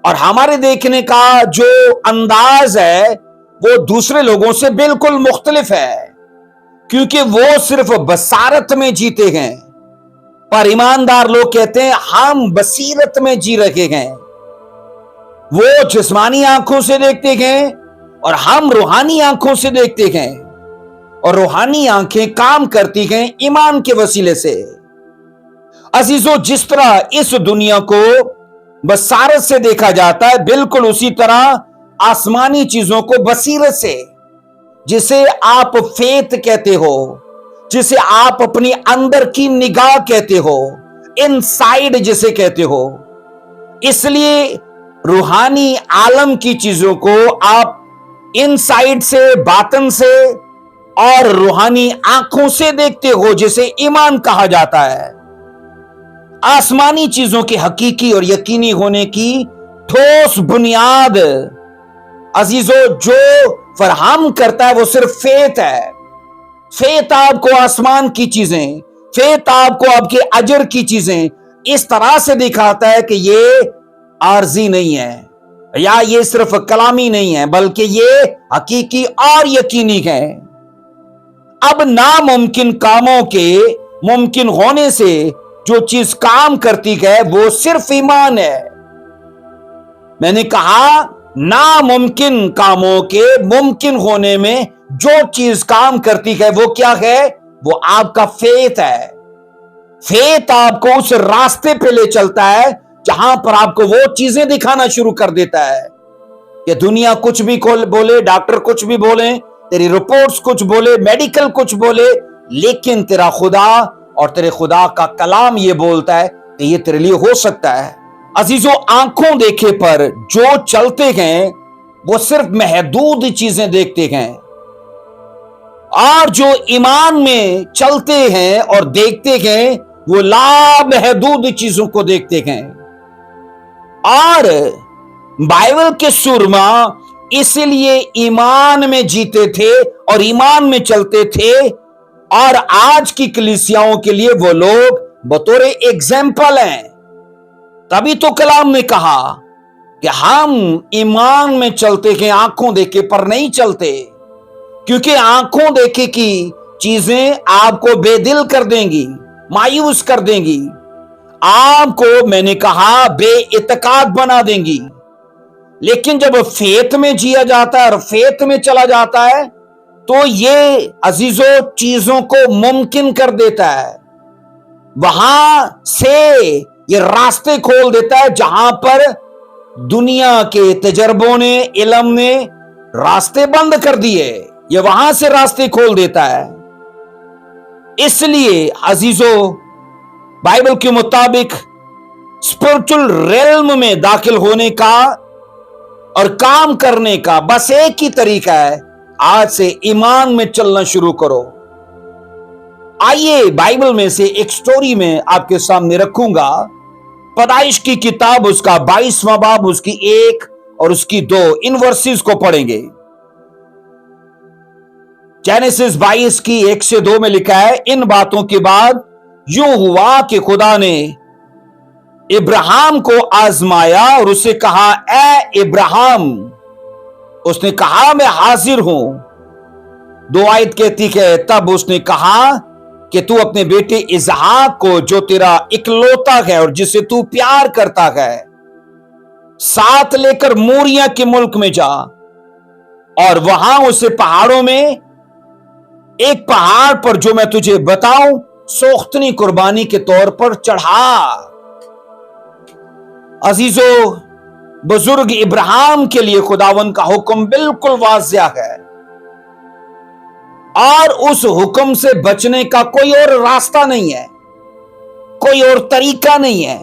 और हमारे देखने का जो अंदाज है वो दूसरे लोगों से बिल्कुल मुख्तलिफ है, क्योंकि वो सिर्फ बसारत में जीते हैं। पर ईमानदार लोग कहते हैं हम बसीरत में जी रहे हैं। वो जिस्मानी आंखों से देखते हैं और हम रूहानी आंखों से देखते हैं, और रूहानी आंखें काम करती हैं ईमान के वसीले से। अजीजों, जिस तरह इस दुनिया को बसारत से देखा जाता है, बिल्कुल उसी तरह आसमानी चीजों को बसीरत से, जिसे आप फेथ कहते हो, जिसे आप अपनी अंदर की निगाह कहते हो, इनसाइड जिसे कहते हो। इसलिए रूहानी आलम की चीजों को आप इनसाइड से, बातन से और रूहानी आंखों से देखते हो, जिसे ईमान कहा जाता है। आसमानी चीजों के हकीकी और यकीनी होने की ठोस बुनियाद अजीजों जो फराहम करता है वो सिर्फ फेथ है। फेथ आपको आसमान की चीजें, फेथ आपको आपके अजर की चीजें इस तरह से दिखाता है कि ये आरजी नहीं है या ये सिर्फ कलामी नहीं है, बल्कि ये हकीकी और यकीनी है। अब नामुमकिन कामों के मुमकिन होने से जो चीज काम करती है वो सिर्फ ईमान है। मैंने कहा नामुमकिन कामों के मुमकिन होने में जो चीज काम करती है वो क्या है? वो आपका फेथ है। फेथ आपको उस रास्ते पे ले चलता है जहां पर आपको वो चीजें दिखाना शुरू कर देता है। ये दुनिया कुछ भी बोले, डॉक्टर कुछ भी बोले, तेरी रिपोर्ट्स कुछ बोले, मेडिकल कुछ बोले, लेकिन तेरा खुदा और तेरे खुदा का कलाम ये बोलता है कि ये तेरे लिए हो सकता है। अजीजों, आंखों देखे पर जो चलते हैं वो सिर्फ महदूद चीजें देखते हैं, और जो ईमान में चलते हैं और देखते हैं वो लामहदूद चीजों को देखते हैं। और बाइबल के सुरमा इसलिए ईमान में जीते थे और ईमान में चलते थे, और आज की कलीसियाओं के लिए वो लोग बतौर एग्जाम्पल हैं। तभी तो कलाम ने कहा कि हम ईमान में चलते हैं, आंखों देखे पर नहीं चलते, क्योंकि आंखों देखे की चीजें आपको बेदिल कर देंगी, मायूस कर देंगी, आपको मैंने कहा बेइत्तेकाद बना देंगी। लेकिन जब फेथ में जिया जाता है और फेथ में चला जाता है तो ये अजीजों चीजों को मुमकिन कर देता है। वहां से ये रास्ते खोल देता है जहां पर दुनिया के तजर्बों ने, इल्म ने रास्ते बंद कर दिए, ये वहां से रास्ते खोल देता है। इसलिए अजीजों, बाइबल के मुताबिक स्पिरिचुअल रेल्म में दाखिल होने का और काम करने का बस एक ही तरीका है, आज से ईमान में चलना शुरू करो। आइए बाइबल में से एक स्टोरी में आपके सामने रखूंगा। पैदाइश की किताब उसका 22वां बाब उसकी 1 और उसकी 2 इन वर्सेस को पढ़ेंगे। जेनेसिस 22 की 1 से 2 में लिखा है, इन बातों के बाद यूं हुआ कि खुदा ने इब्राहिम को आजमाया और उससे कहा, ए इब्राहिम। उसने कहा, मैं हाजिर हूं। 2 आयत कहती है, तब उसने कहा कि तू अपने बेटे इसहाक को, जो तेरा इकलौता है और जिसे तू प्यार करता है, साथ लेकर मोरिया के मुल्क में जा और वहां उसे पहाड़ों में एक पहाड़ पर, जो मैं तुझे बताऊं, सोख्तनी कुर्बानी के तौर पर चढ़ा। अजीजों, बुजुर्ग इब्राहिम के लिए खुदावन का हुक्म बिल्कुल वाज़िह है और उस हुक्म से बचने का कोई और रास्ता नहीं है, कोई और तरीका नहीं है।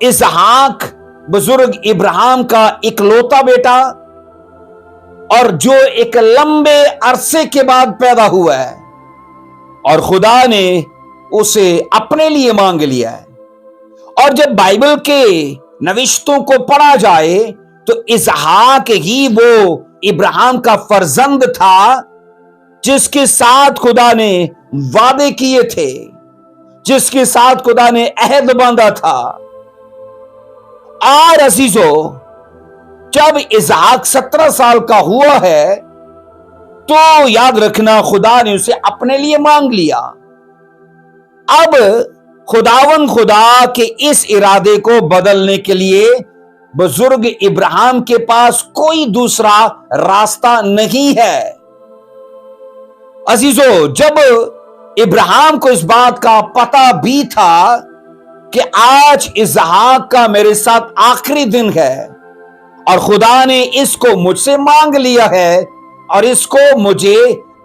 इसहाक बुजुर्ग इब्राहिम का इकलौता बेटा और जो एक लंबे अरसे के बाद पैदा हुआ है और खुदा ने उसे अपने लिए मांग लिया है। और जब बाइबल के नविश्तों को पढ़ा जाए तो इसहाक ही वो इब्राहिम का फर्जंद था जिसके साथ खुदा ने वादे किए थे, जिसके साथ खुदा ने अहद बांधा था। और अजीजों, जब इसहाक 17 साल का हुआ है तो याद रखना खुदा ने उसे अपने लिए मांग लिया। अब खुदा के इस इरादे को बदलने के लिए बुजुर्ग इब्राहिम के पास कोई दूसरा रास्ता नहीं है। अजीजों, जब इब्राहिम को इस बात का पता भी था कि आज इसहाक का मेरे साथ आखिरी दिन है और खुदा ने इसको मुझसे मांग लिया है और इसको मुझे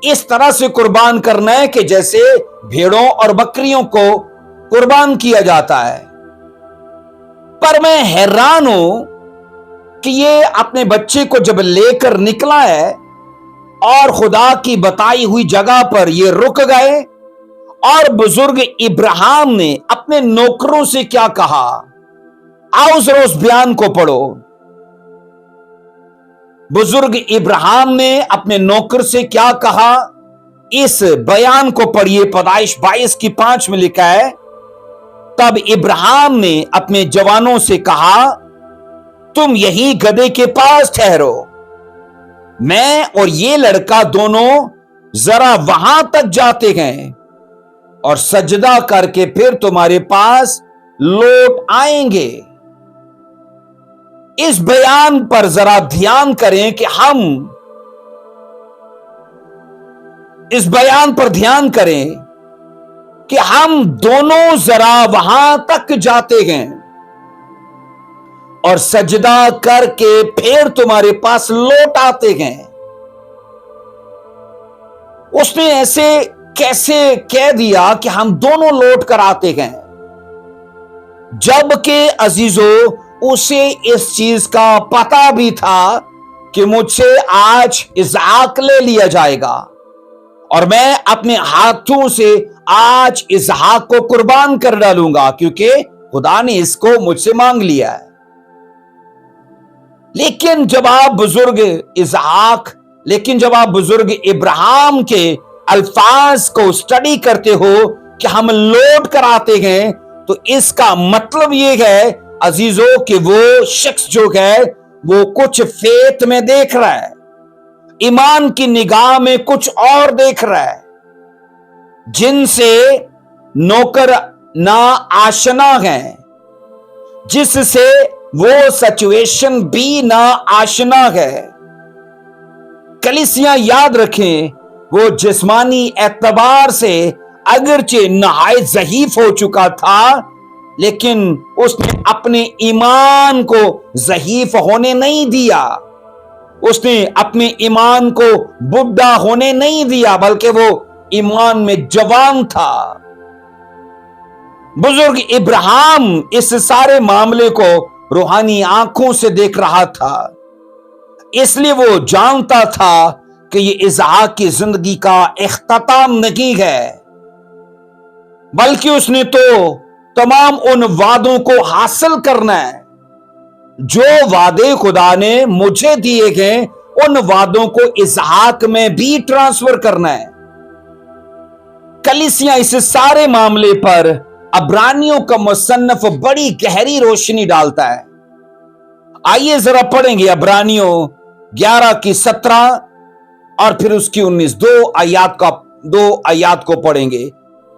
इस तरह से कुर्बान करना है कि जैसे भेड़ों और बकरियों को कुर्बान किया जाता है। पर मैं हैरान हूं कि ये अपने बच्चे को जब लेकर निकला है और खुदा की बताई हुई जगह पर ये रुक गए और बुजुर्ग इब्राहिम ने अपने नौकरों से क्या कहा, आओ जरा उस बयान को पढ़ो। बुजुर्ग इब्राहिम ने अपने नौकर से क्या कहा, इस बयान को पढ़िए। पैदाइश 22 की 5 में लिखा है, तब इब्राहिम ने अपने जवानों से कहा, तुम यही गदहे के पास ठहरो, मैं और ये लड़का दोनों जरा वहां तक जाते हैं और सजदा करके फिर तुम्हारे पास लौट आएंगे। इस बयान पर जरा ध्यान करें कि हम इस बयान पर ध्यान करें कि हम दोनों जरा वहां तक जाते हैं और सजदा करके फिर तुम्हारे पास लौट आते हैं। उसने ऐसे कैसे कह दिया कि हम दोनों लौट कर आते हैं, जबकि अजीजों उसे इस चीज का पता भी था कि मुझसे आज इसहाक ले लिया जाएगा और मैं अपने हाथों से आज इसहाक को कुर्बान कर डालूंगा, क्योंकि खुदा ने इसको मुझसे मांग लिया है। लेकिन जब आप बुजुर्ग इब्राहिम के अल्फाज को स्टडी करते हो कि हम लौट कर आते हैं, तो इसका मतलब यह है अजीजों कि वो शख्स जो है वो कुछ फेथ में देख रहा है, ईमान की निगाह में कुछ और देख रहा है, जिनसे नौकर ना आशना है, जिससे वो सिचुएशन भी ना आशना है। कलीसिया याद रखें, वो जिस्मानी एतबार से अगरचे नहायत ज़ईफ हो चुका था, लेकिन उसने अपने ईमान को ज़ईफ होने नहीं दिया, उसने अपने ईमान को बुढ़ा होने नहीं दिया, बल्कि वो ईमान में जवान था। बुजुर्ग इब्राहिम इस सारे मामले को रूहानी आंखों से देख रहा था। इसलिए वो जानता था कि ये इसहाक की जिंदगी का इख्तिताम नहीं है, बल्कि उसने तो तमाम उन वादों को हासिल करना है जो वादे खुदा ने मुझे दिए गए, उन वादों को इसहाक में भी ट्रांसफर करना है। कलीसिया इस सारे मामले पर अब्रानियों का मुसन्नफ बड़ी गहरी रोशनी डालता है। आइए जरा पढ़ेंगे अब्रानियों 11 की 17 और फिर उसकी 19, दो आयात को पढ़ेंगे।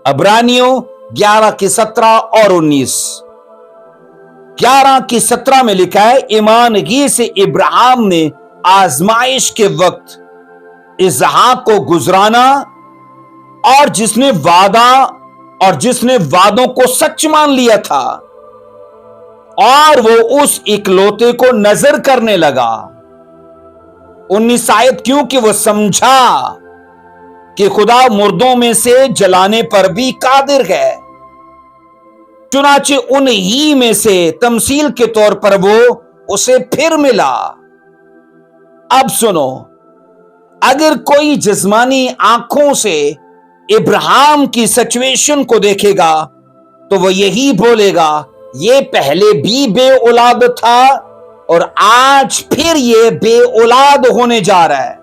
अब्रानियों 11 की 17 और 19। 11 की 17 में लिखा है, ईमानगी से इब्राहिम ने आजमाइश के वक्त इसहाक को गुजराना, और जिसने वादों को सच मान लिया था, और वो उस इकलौते को नजर करने लगा। 19 आयत, क्योंकि वो समझा कि खुदा मुर्दों में से जलाने पर भी कादिर है, चुनाचे उन्हीं में से तमसील के तौर पर वो उसे फिर मिला। अब सुनो, अगर कोई जिस्मानी आंखों से इब्राहिम की सिचुएशन को देखेगा तो वो यही बोलेगा, ये पहले भी बे औलाद था और आज फिर ये बे औलाद होने जा रहा है,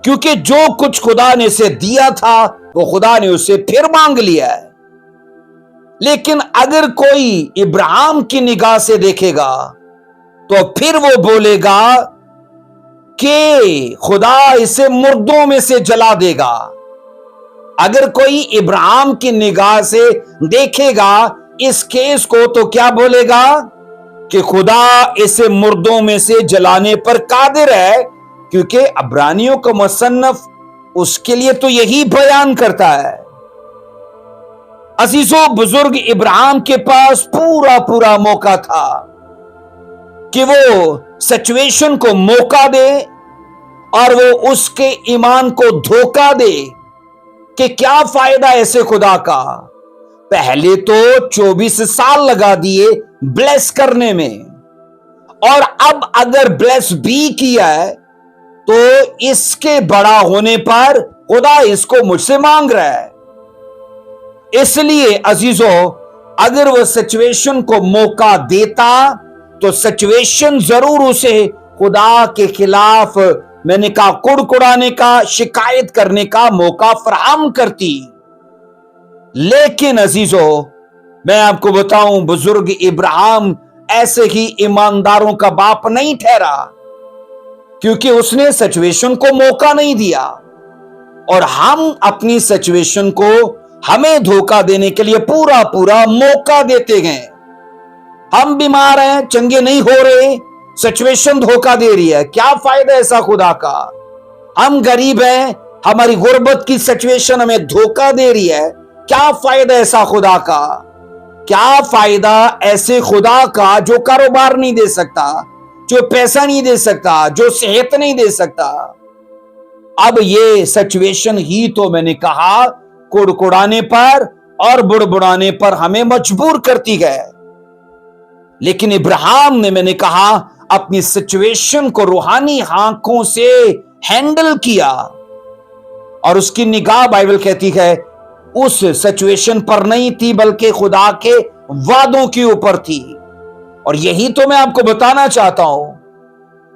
क्योंकि जो कुछ खुदा ने उसे दिया था वो खुदा ने उसे फिर मांग लिया है। लेकिन अगर कोई इब्राहिम की निगाह से देखेगा तो फिर वो बोलेगा कि खुदा इसे मुर्दों में से जला देगा। अगर कोई इब्राहिम की निगाह से देखेगा इस केस को तो क्या बोलेगा कि खुदा इसे मुर्दों में से जलाने पर कादिर है, क्योंकि अब्रानियों का मुसन्नफ उसके लिए तो यही बयान करता है। अजीजों बुजुर्ग, इब्राहिम के पास पूरा मौका था कि वो सिचुएशन को मौका दे और वो उसके ईमान को धोखा दे कि क्या फायदा ऐसे खुदा का। पहले तो 24 साल लगा दिए ब्लेस करने में, और अब अगर ब्लेस भी किया है तो इसके बड़ा होने पर खुदा इसको मुझसे मांग रहा है। इसलिए अजीजों, अगर वो सिचुएशन को मौका देता तो सिचुएशन जरूर उसे खुदा के खिलाफ, मैंने कहा, कुड़कुड़ाने का, शिकायत करने का मौका फराहम करती। लेकिन अजीजों, मैं आपको बताऊं, बुजुर्ग इब्राहिम ऐसे ही ईमानदारों का बाप नहीं ठहरा, क्योंकि उसने सिचुएशन को मौका नहीं दिया। और हम अपनी सिचुएशन को हमें धोखा देने के लिए पूरा मौका देते हैं। हम बीमार हैं, चंगे नहीं हो रहे, सिचुएशन धोखा दे रही है, क्या फायदा ऐसा खुदा का। हम गरीब हैं, हमारी गुर्बत की सिचुएशन हमें धोखा दे रही है, क्या फायदा ऐसा खुदा का। क्या फायदा ऐसे खुदा का जो कारोबार नहीं दे सकता, जो पैसा नहीं दे सकता, जो सेहत नहीं दे सकता। अब ये सिचुएशन ही तो, मैंने कहा, कुड़कुड़ाने पर और बुड़बुड़ाने पर हमें मजबूर करती है। लेकिन इब्राहिम ने, मैंने कहा, अपनी सिचुएशन को रूहानी आंखों से हैंडल किया, और उसकी निगाह, बाइबल कहती है, उस सिचुएशन पर नहीं थी बल्कि खुदा के वादों के ऊपर थी। और यही तो मैं आपको बताना चाहता हूं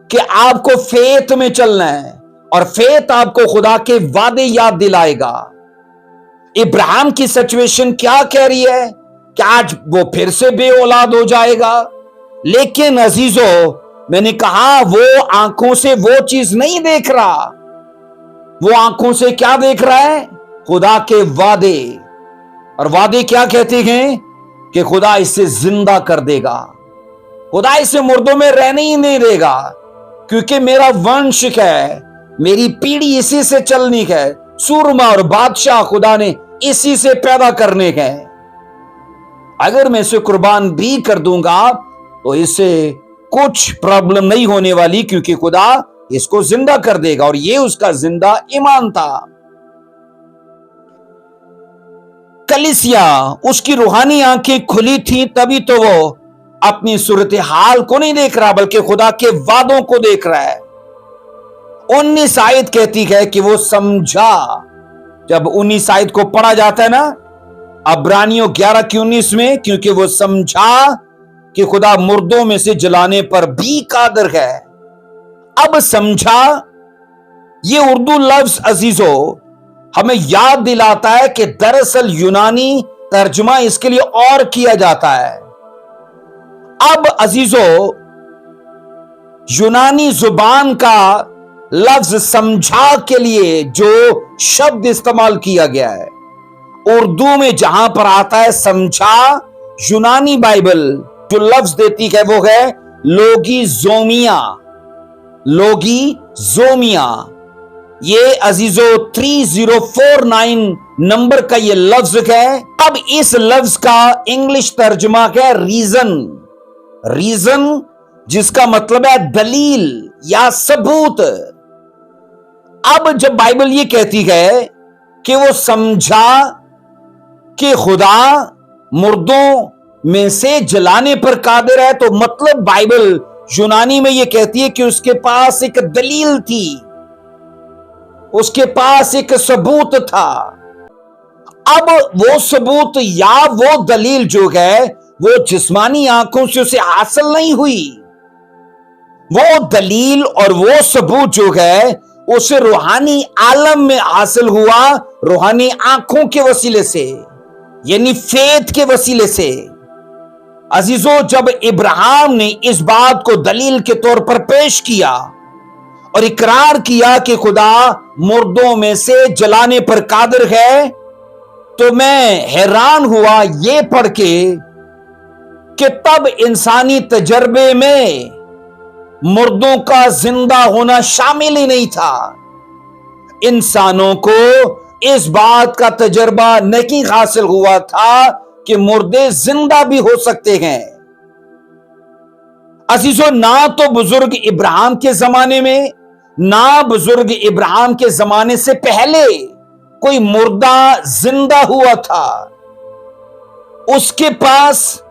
कि आपको फेथ में चलना है, और फेथ आपको खुदा के वादे याद दिलाएगा। इब्राहिम की सिचुएशन क्या कह रही है कि आज वो फिर से बे औलाद हो जाएगा। लेकिन अजीजों, मैंने कहा, वो आंखों से वो चीज नहीं देख रहा। वो आंखों से क्या देख रहा है? खुदा के वादे। और वादे क्या कहते हैं कि खुदा इसे जिंदा कर देगा, खुदा इसे मुर्दों में रहने ही नहीं देगा, क्योंकि मेरा वंश है, मेरी पीढ़ी इसी से चलनी है, सूरमा और बादशाह खुदा ने इसी से पैदा करने हैं। अगर मैं इसे कुर्बान भी कर दूंगा तो इससे कुछ प्रॉब्लम नहीं होने वाली, क्योंकि खुदा इसको जिंदा कर देगा। और ये उसका जिंदा ईमान था। कलीसिया, उसकी रूहानी आंखें खुली थी, तभी तो वो अपनी सूरत हाल को नहीं देख रहा बल्कि खुदा के वादों को देख रहा है। 19 आयत कहती है कि वो समझा। जब 19 आयत को पढ़ा जाता है ना अब्रानियों 11:19 में, क्योंकि वो समझा कि खुदा मुर्दों में से जलाने पर भी कादिर है। अब समझा, ये उर्दू लफ्ज अजीजों हमें याद दिलाता है कि दरअसल यूनानी तर्जुमा इसके लिए और किया जाता है। अब अजीजों यूनानी जुबान का लफ्ज समझा के लिए जो शब्द इस्तेमाल किया गया है उर्दू में जहां पर आता है समझा, यूनानी बाइबल जो लफ्ज देती है वो है लोगिज़ोमिया। लोगिज़ोमिया ये अजीजों 3049 नंबर का ये लफ्ज है। अब इस लफ्ज का इंग्लिश तर्जुमा है रीजन। रीजन जिसका मतलब है दलील या सबूत। अब जब बाइबल ये कहती है कि वो समझा कि खुदा मुर्दों में से जलाने पर कादिर है, तो मतलब बाइबल यूनानी में ये कहती है कि उसके पास एक दलील थी, उसके पास एक सबूत था। अब वो सबूत या वो दलील जो है वो जिस्मानी आंखों से उसे हासिल नहीं हुई। वो दलील और वो सबूत जो है उसे रूहानी आलम में हासिल हुआ, रूहानी आंखों के वसीले से, यानी फेथ के वसीले से। अजीजों जब इब्राहिम ने इस बात को दलील के तौर पर पेश किया और इकरार किया कि खुदा मुर्दों में से जलाने पर कादिर है, तो मैं हैरान हुआ ये पढ़ के कि तब इंसानी तजर्बे में मुर्दों का जिंदा होना शामिल ही नहीं था। इंसानों को इस बात का तजर्बा नहीं हासिल हुआ था कि मुर्दे जिंदा भी हो सकते हैं। अजीजों ना तो बुजुर्ग इब्राहिम के जमाने में, ना बुजुर्ग इब्राहिम के जमाने से पहले कोई मुर्दा जिंदा हुआ था। उसके पास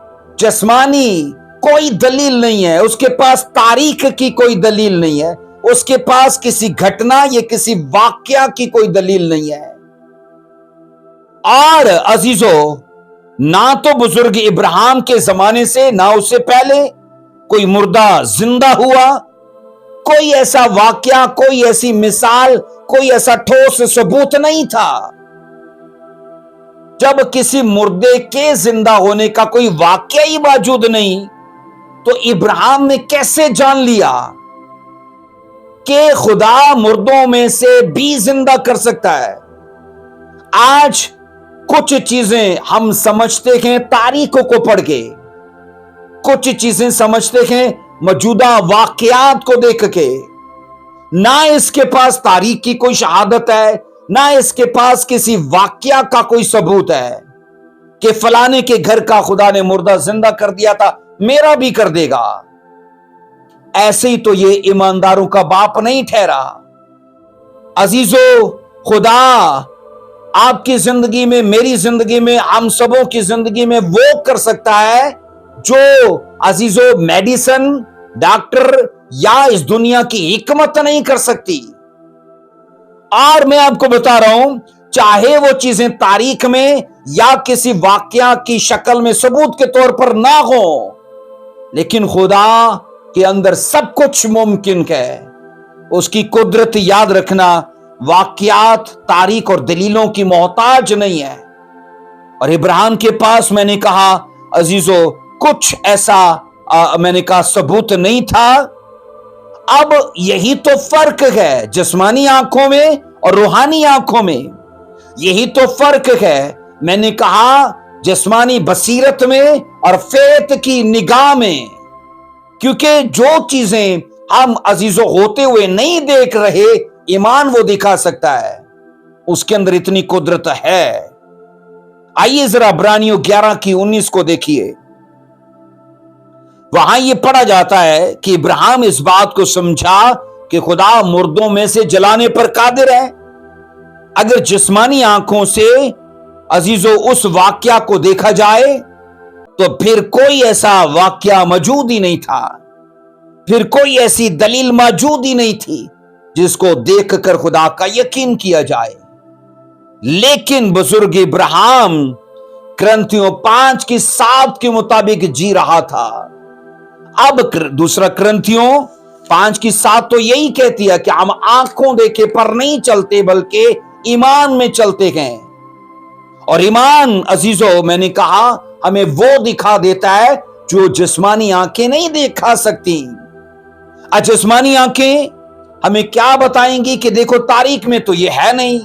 जिस्मानी कोई दलील नहीं है, उसके पास तारीख की कोई दलील नहीं है, उसके पास किसी घटना या किसी वाकया की कोई दलील नहीं है। और अजीजों ना तो बुजुर्ग इब्राहिम के जमाने से ना उससे पहले कोई मुर्दा जिंदा हुआ, कोई ऐसा वाकया, कोई ऐसी मिसाल, कोई ऐसा ठोस सबूत नहीं था। जब किसी मुर्दे के जिंदा होने का कोई वाकया ही मौजूद नहीं, तो इब्राहिम ने कैसे जान लिया कि खुदा मुर्दों में से भी जिंदा कर सकता है? आज कुछ चीजें हम समझते हैं तारीखों को पढ़ के, कुछ चीजें समझते हैं मौजूदा वाकयात को देख के। ना इसके पास तारीख की कोई शहादत है, ना इसके पास किसी वाकया का कोई सबूत है कि फलाने के घर का खुदा ने मुर्दा जिंदा कर दिया था, मेरा भी कर देगा। ऐसे ही तो ये ईमानदारों का बाप नहीं ठहरा। अजीजों खुदा आपकी जिंदगी में, मेरी जिंदगी में, हम सबों की जिंदगी में वो कर सकता है जो अजीजों मेडिसिन, डॉक्टर या इस दुनिया की हिकमत नहीं कर सकती। और मैं आपको बता रहा हूं, चाहे वो चीजें तारीख में या किसी वाकया की शक्ल में सबूत के तौर पर ना हो, लेकिन खुदा के अंदर सब कुछ मुमकिन है। उसकी कुदरत याद रखना वाकयात, तारीख और दलीलों की मोहताज नहीं है। और इब्राहिम के पास मैंने कहा अजीजों कुछ ऐसा मैंने कहा सबूत नहीं था। अब यही तो फर्क है जिस्मानी आंखों में और रूहानी आंखों में, यही तो फर्क है मैंने कहा जिस्मानी बसीरत में और फेथ की निगाह में। क्योंकि जो चीजें हम अजीजों होते हुए नहीं देख रहे, ईमान वो दिखा सकता है, उसके अंदर इतनी कुदरत है। आइए जरा इब्रानियों 11:19 को देखिए। वहां ये पढ़ा जाता है कि इब्राहिम इस बात को समझा कि खुदा मुर्दों में से जलाने पर कादिर है। अगर जिस्मानी आंखों से अजीजों उस वाकया को देखा जाए तो फिर कोई ऐसा वाकया मौजूद ही नहीं था, फिर कोई ऐसी दलील मौजूद ही नहीं थी जिसको देखकर खुदा का यकीन किया जाए। लेकिन बुजुर्ग इब्राहिम क्रंथियों 5:7 के मुताबिक जी रहा था। अब दूसरा क्रंथियों 5:7 तो यही कहती है कि हम आंखों देखे पर नहीं चलते बल्कि ईमान में चलते हैं। और ईमान अजीजों, मैंने कहा, हमें वो दिखा देता है जो जिस्मानी आंखें नहीं दिखा सकती। जिस्मानी आंखें हमें क्या बताएंगी कि देखो तारीख में तो ये है नहीं,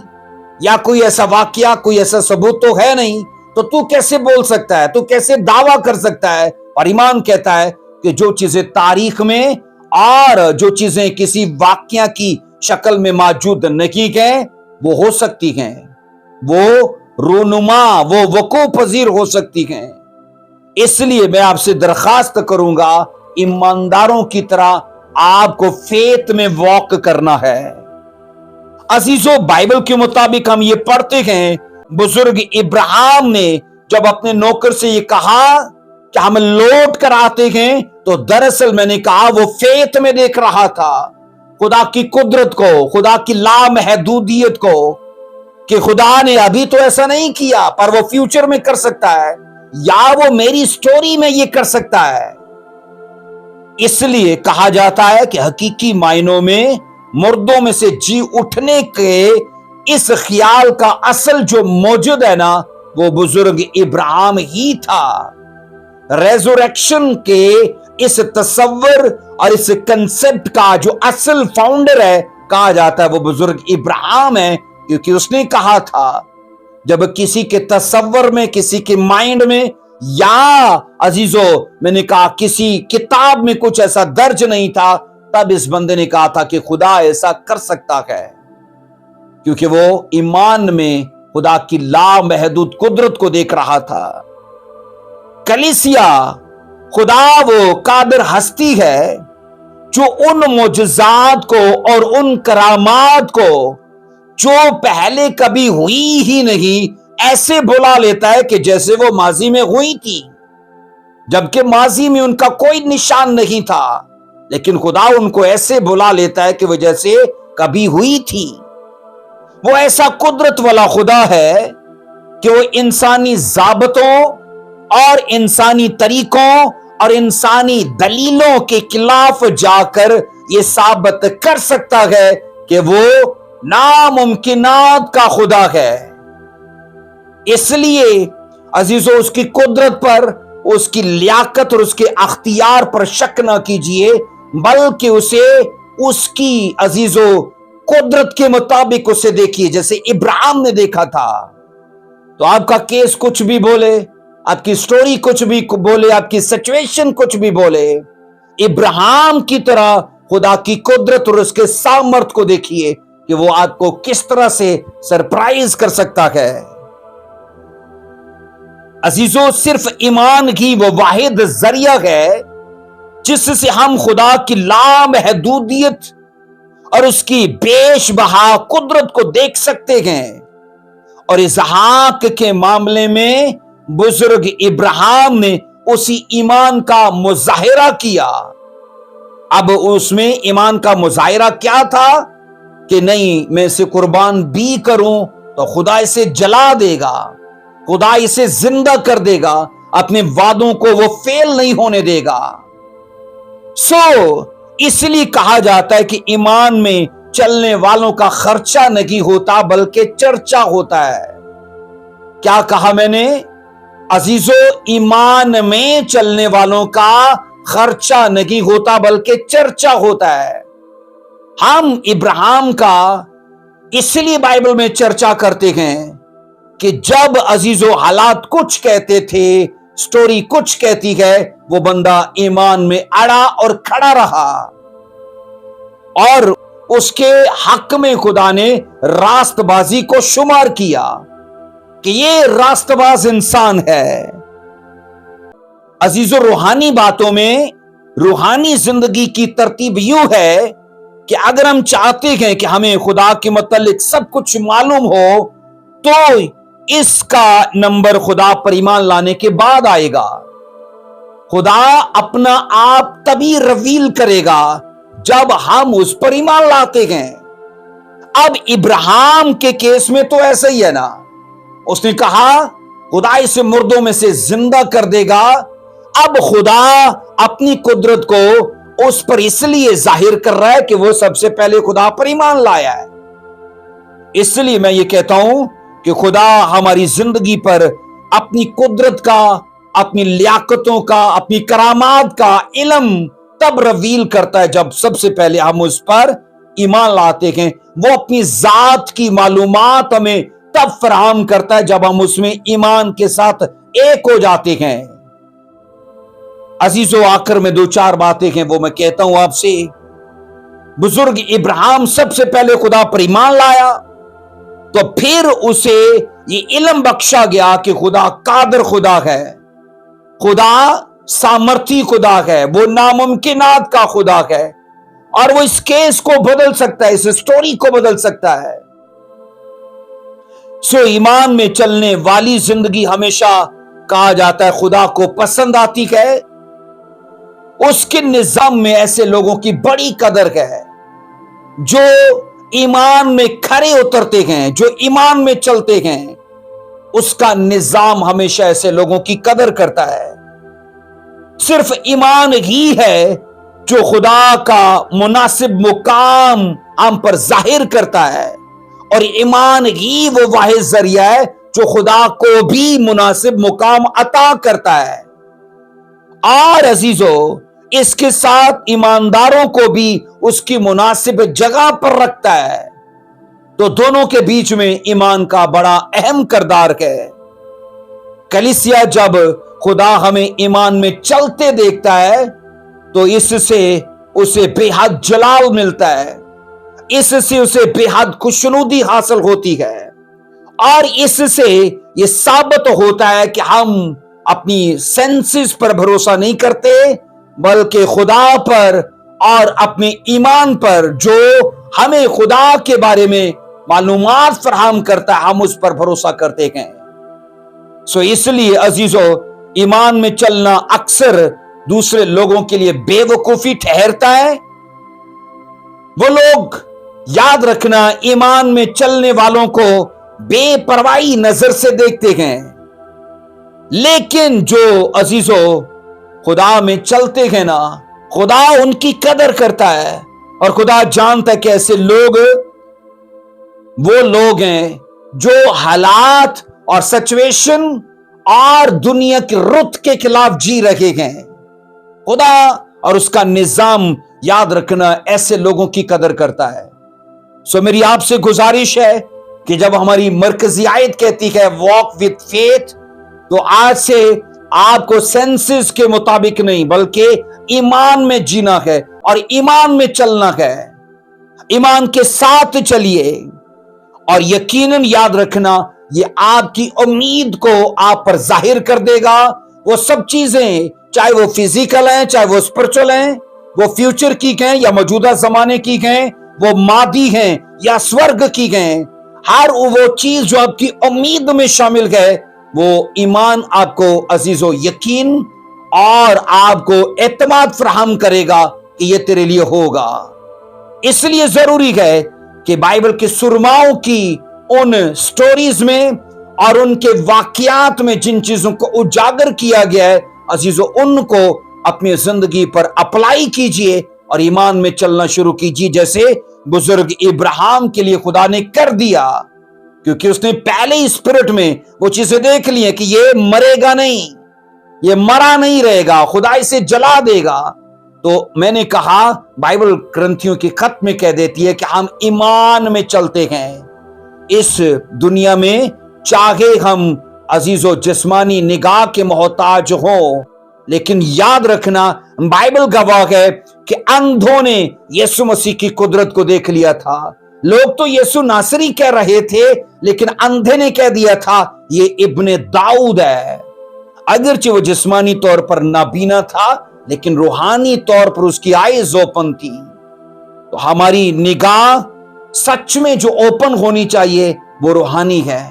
या कोई ऐसा वाकया, कोई ऐसा सबूत तो है नहीं, तो तू कैसे बोल सकता है, तू कैसे दावा कर सकता है। और ईमान कहता है कि जो चीजें तारीख में और जो चीजें किसी वाकया की शक्ल में मौजूद नहीं है वो हो सकती हैं, वो रूनुमा, वो वकूअ पजीर हो सकती हैं। इसलिए मैं आपसे दरखास्त करूंगा, ईमानदारों की तरह आपको फेथ में वॉक करना है। अजीजों, बाइबल के मुताबिक हम ये पढ़ते हैं, बुजुर्ग इब्राहिम ने जब अपने नौकर से ये कहा कि हम लौट कर आते हैं, तो दरअसल मैंने कहा वो फेथ में देख रहा था खुदा की कुदरत को, खुदा की लामहदूदियत को, कि खुदा ने अभी तो ऐसा नहीं किया पर वो फ्यूचर में कर सकता है, या वो मेरी स्टोरी में ये कर सकता है। इसलिए कहा जाता है कि हकीकी मायनों में मुर्दों में से जी उठने के इस ख्याल का असल जो मौजूद है ना, वो बुजुर्ग इब्राहिम ही था। रेजरेक्शन के इस तस्वर और इस कंसेप्ट का जो असल फाउंडर है, कहा जाता है वो बुजुर्ग इब्राहिम है, क्योंकि उसने कहा था जब किसी के तस्वर में, किसी के माइंड में, या अजीजों मैंने कहा किसी किताब में कुछ ऐसा दर्ज नहीं था, तब इस बंदे ने कहा था कि खुदा ऐसा कर सकता है, क्योंकि वो ईमान में खुदा की लामहदूद कुदरत को देख रहा था। कलीसिया, खुदा वो कादिर हस्ती है जो उन मोजज़ात को और उन करामात को जो पहले कभी हुई ही नहीं ऐसे बुला लेता है कि जैसे वो माजी में हुई थी, जबकि माजी में उनका कोई निशान नहीं था, लेकिन खुदा उनको ऐसे बुला लेता है कि वो जैसे कभी हुई थी। वो ऐसा कुदरत वाला खुदा है कि वो इंसानी ज़ाबतों और इंसानी तरीकों और इंसानी दलीलों के खिलाफ जाकर ये साबित कर सकता है कि वो नामुमकिनात का खुदा है। इसलिए अजीजों, उसकी कुदरत पर, उसकी लियाकत और उसके अख्तियार पर शक ना कीजिए, बल्कि उसे उसकी अजीजों कुदरत के मुताबिक उसे देखिए, जैसे इब्राहिम ने देखा था। तो आपका केस कुछ भी बोले, आपकी स्टोरी कुछ भी बोले, आपकी सिचुएशन कुछ भी बोले, इब्राहिम की तरह खुदा की कुदरत और उसके सामर्थ को देखिए कि वो आपको किस तरह से सरप्राइज कर सकता है। अजीजों, सिर्फ ईमान ही वो वाहिद जरिया है जिससे हम खुदा की लामहदूदियत और उसकी बेशबहा कुदरत को देख सकते हैं। और इसहाक के मामले में बुजुर्ग इब्राहिम ने उसी ईमान का मुजाहिरा किया। अब उसमें ईमान का मुजाहिरा क्या था कि नहीं, मैं इसे कुर्बान भी करूं तो खुदा इसे जला देगा, खुदा इसे जिंदा कर देगा, अपने वादों को वो फेल नहीं होने देगा। इसलिए कहा जाता है कि ईमान में चलने वालों का खर्चा नहीं होता बल्कि चर्चा होता है। क्या कहा मैंने अजीजों? ईमान में चलने वालों का खर्चा नहीं होता बल्कि चर्चा होता है। हम इब्राहिम का इसलिए बाइबल में चर्चा करते हैं कि जब अजीजों हालात कुछ कहते थे, स्टोरी कुछ कहती है, वो बंदा ईमान में अड़ा और खड़ा रहा और उसके हक में खुदा ने रास्तबाजी को शुमार किया कि ये रास्तबाज इंसान है। अजीजों, रूहानी बातों में रूहानी जिंदगी की तरतीब यूं है कि अगर हम चाहते हैं कि हमें खुदा के मुतालिक सब कुछ मालूम हो, तो इसका नंबर खुदा पर ईमान लाने के बाद आएगा। खुदा अपना आप तभी रिवील करेगा जब हम उस पर ईमान लाते हैं। अब इब्राहिम के केस में तो ऐसा ही है ना, उसने कहा खुदा इसे मुर्दों में से जिंदा कर देगा। अब खुदा अपनी कुदरत को उस पर इसलिए जाहिर कर रहा है कि वो सबसे पहले खुदा पर ईमान लाया है। इसलिए मैं ये कहता हूं कि खुदा हमारी जिंदगी पर अपनी कुदरत का, अपनी लियाकतों का, अपनी करामात का इल्म तब रिवील करता है जब सबसे पहले हम उस पर ईमान लाते हैं। वो अपनी जात की मालूमात हमें तब फराहम करता है जब हम उसमें ईमान के साथ एक हो जाते हैं। अजीजों, आखिर में 2-4 बातें हैं वो मैं कहता हूं आपसे। बुजुर्ग इब्राहिम सबसे पहले खुदा पर ईमान लाया, तो फिर उसे ये इल्म बख्शा गया कि खुदा कादिर खुदा है, खुदा सामर्थी खुदा है, वो नामुमकिनात का खुदा है, और वो इस केस को बदल सकता है, इस स्टोरी को बदल सकता है। सो ईमान में चलने वाली जिंदगी हमेशा कहा जाता है खुदा को पसंद आती है। उसके निजाम में ऐसे लोगों की बड़ी कदर है जो ईमान में खरे उतरते हैं, जो ईमान में चलते हैं। उसका निजाम हमेशा ऐसे लोगों की कदर करता है। सिर्फ ईमान ही है जो खुदा का मुनासिब मुकाम हम पर जाहिर करता है, और ईमान ही वो वाहिद जरिया है जो खुदा को भी मुनासिब मुकाम अता करता है। और अजीजों, इसके साथ ईमानदारों को भी उसकी मुनासिब जगह पर रखता है। तो दोनों के बीच में ईमान का बड़ा अहम किरदार है। कलीसिया जब खुदा हमें ईमान में चलते देखता है तो इससे उसे बेहद जलाल मिलता है, इससे उसे बेहद खुशनुदी हासिल होती है, और इससे यह साबित होता है कि हम अपनी सेंसेस पर भरोसा नहीं करते बल्कि खुदा पर और अपने ईमान पर जो हमें खुदा के बारे में मालूमात फराहम करता है, हम उस पर भरोसा करते हैं। सो इसलिए अजीजों, ईमान में चलना अक्सर दूसरे लोगों के लिए बेवकूफी ठहरता है। वो लोग, याद रखना, ईमान में चलने वालों को बेपरवाही नजर से देखते हैं, लेकिन जो अजीजों खुदा में चलते हैं ना, खुदा उनकी कदर करता है, और खुदा जानता है कि ऐसे लोग वो लोग हैं जो हालात और सिचुएशन और दुनिया की रुत के खिलाफ जी रहे हैं। खुदा और उसका निजाम, याद रखना, ऐसे लोगों की कदर करता है। सो मेरी आपसे गुजारिश है कि जब हमारी मरकजी आयत कहती है वॉक विद फेथ, तो आज से आपको सेंसेस के मुताबिक नहीं बल्कि ईमान में जीना है और ईमान में चलना है। ईमान के साथ चलिए, और यकीनन याद रखना, ये आपकी उम्मीद को आप पर जाहिर कर देगा। वो सब चीजें, चाहे वो फिजिकल हैं, चाहे वो स्पिरिचुअल हैं, वो फ्यूचर की हैं या मौजूदा जमाने की हैं, वो मादी हैं या स्वर्ग की हैं, हर वो चीज जो आपकी उम्मीद में शामिल है, वो ईमान आपको अजीजों यकीन और आपको एतमाद फराहम करेगा कि ये तेरे लिए होगा। इसलिए जरूरी है कि बाइबल के सुरमाओं की उन स्टोरीज में और उनके वाकयात में जिन चीजों को उजागर किया गया है, अजीजों, उनको अपनी जिंदगी पर अप्लाई कीजिए और ईमान में चलना शुरू कीजिए, जैसे बुजुर्ग इब्राहिम के लिए खुदा ने कर दिया, क्योंकि उसने पहले ही स्पिरिट में वो चीजें देख ली हैं कि ये मरेगा नहीं, ये मरा नहीं रहेगा, खुदा इसे जला देगा। तो मैंने कहा, बाइबल ग्रंथियों की खत में कह देती है कि हम ईमान में चलते हैं इस दुनिया में, चाहे हम अजीजों जिस्मानी निगाह के मोहताज हों, लेकिन याद रखना, बाइबल गवाह है कि अंधों ने यीशु मसीह की कुदरत को देख लिया था। लोग तो यीशु नासरी कह रहे थे, लेकिन अंधे ने कह दिया था ये इब्ने दाऊद है। अगरचे वो जिस्मानी तौर पर नाबीना था, लेकिन रूहानी तौर पर उसकी आईज ओपन थी। तो हमारी निगाह सच में जो ओपन होनी चाहिए वो रूहानी है।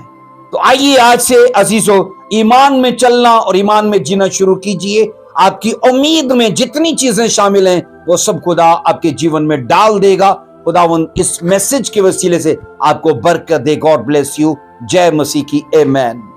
तो आइए आज से अजीजों ईमान में चलना और ईमान में जीना शुरू कीजिए। आपकी उम्मीद में जितनी चीजें शामिल हैं वो सब खुदा आपके जीवन में डाल देगा खुदावन इस मैसेज के वसीले से आपको बरकत दे। God bless you. जय मसीह की। आमेन।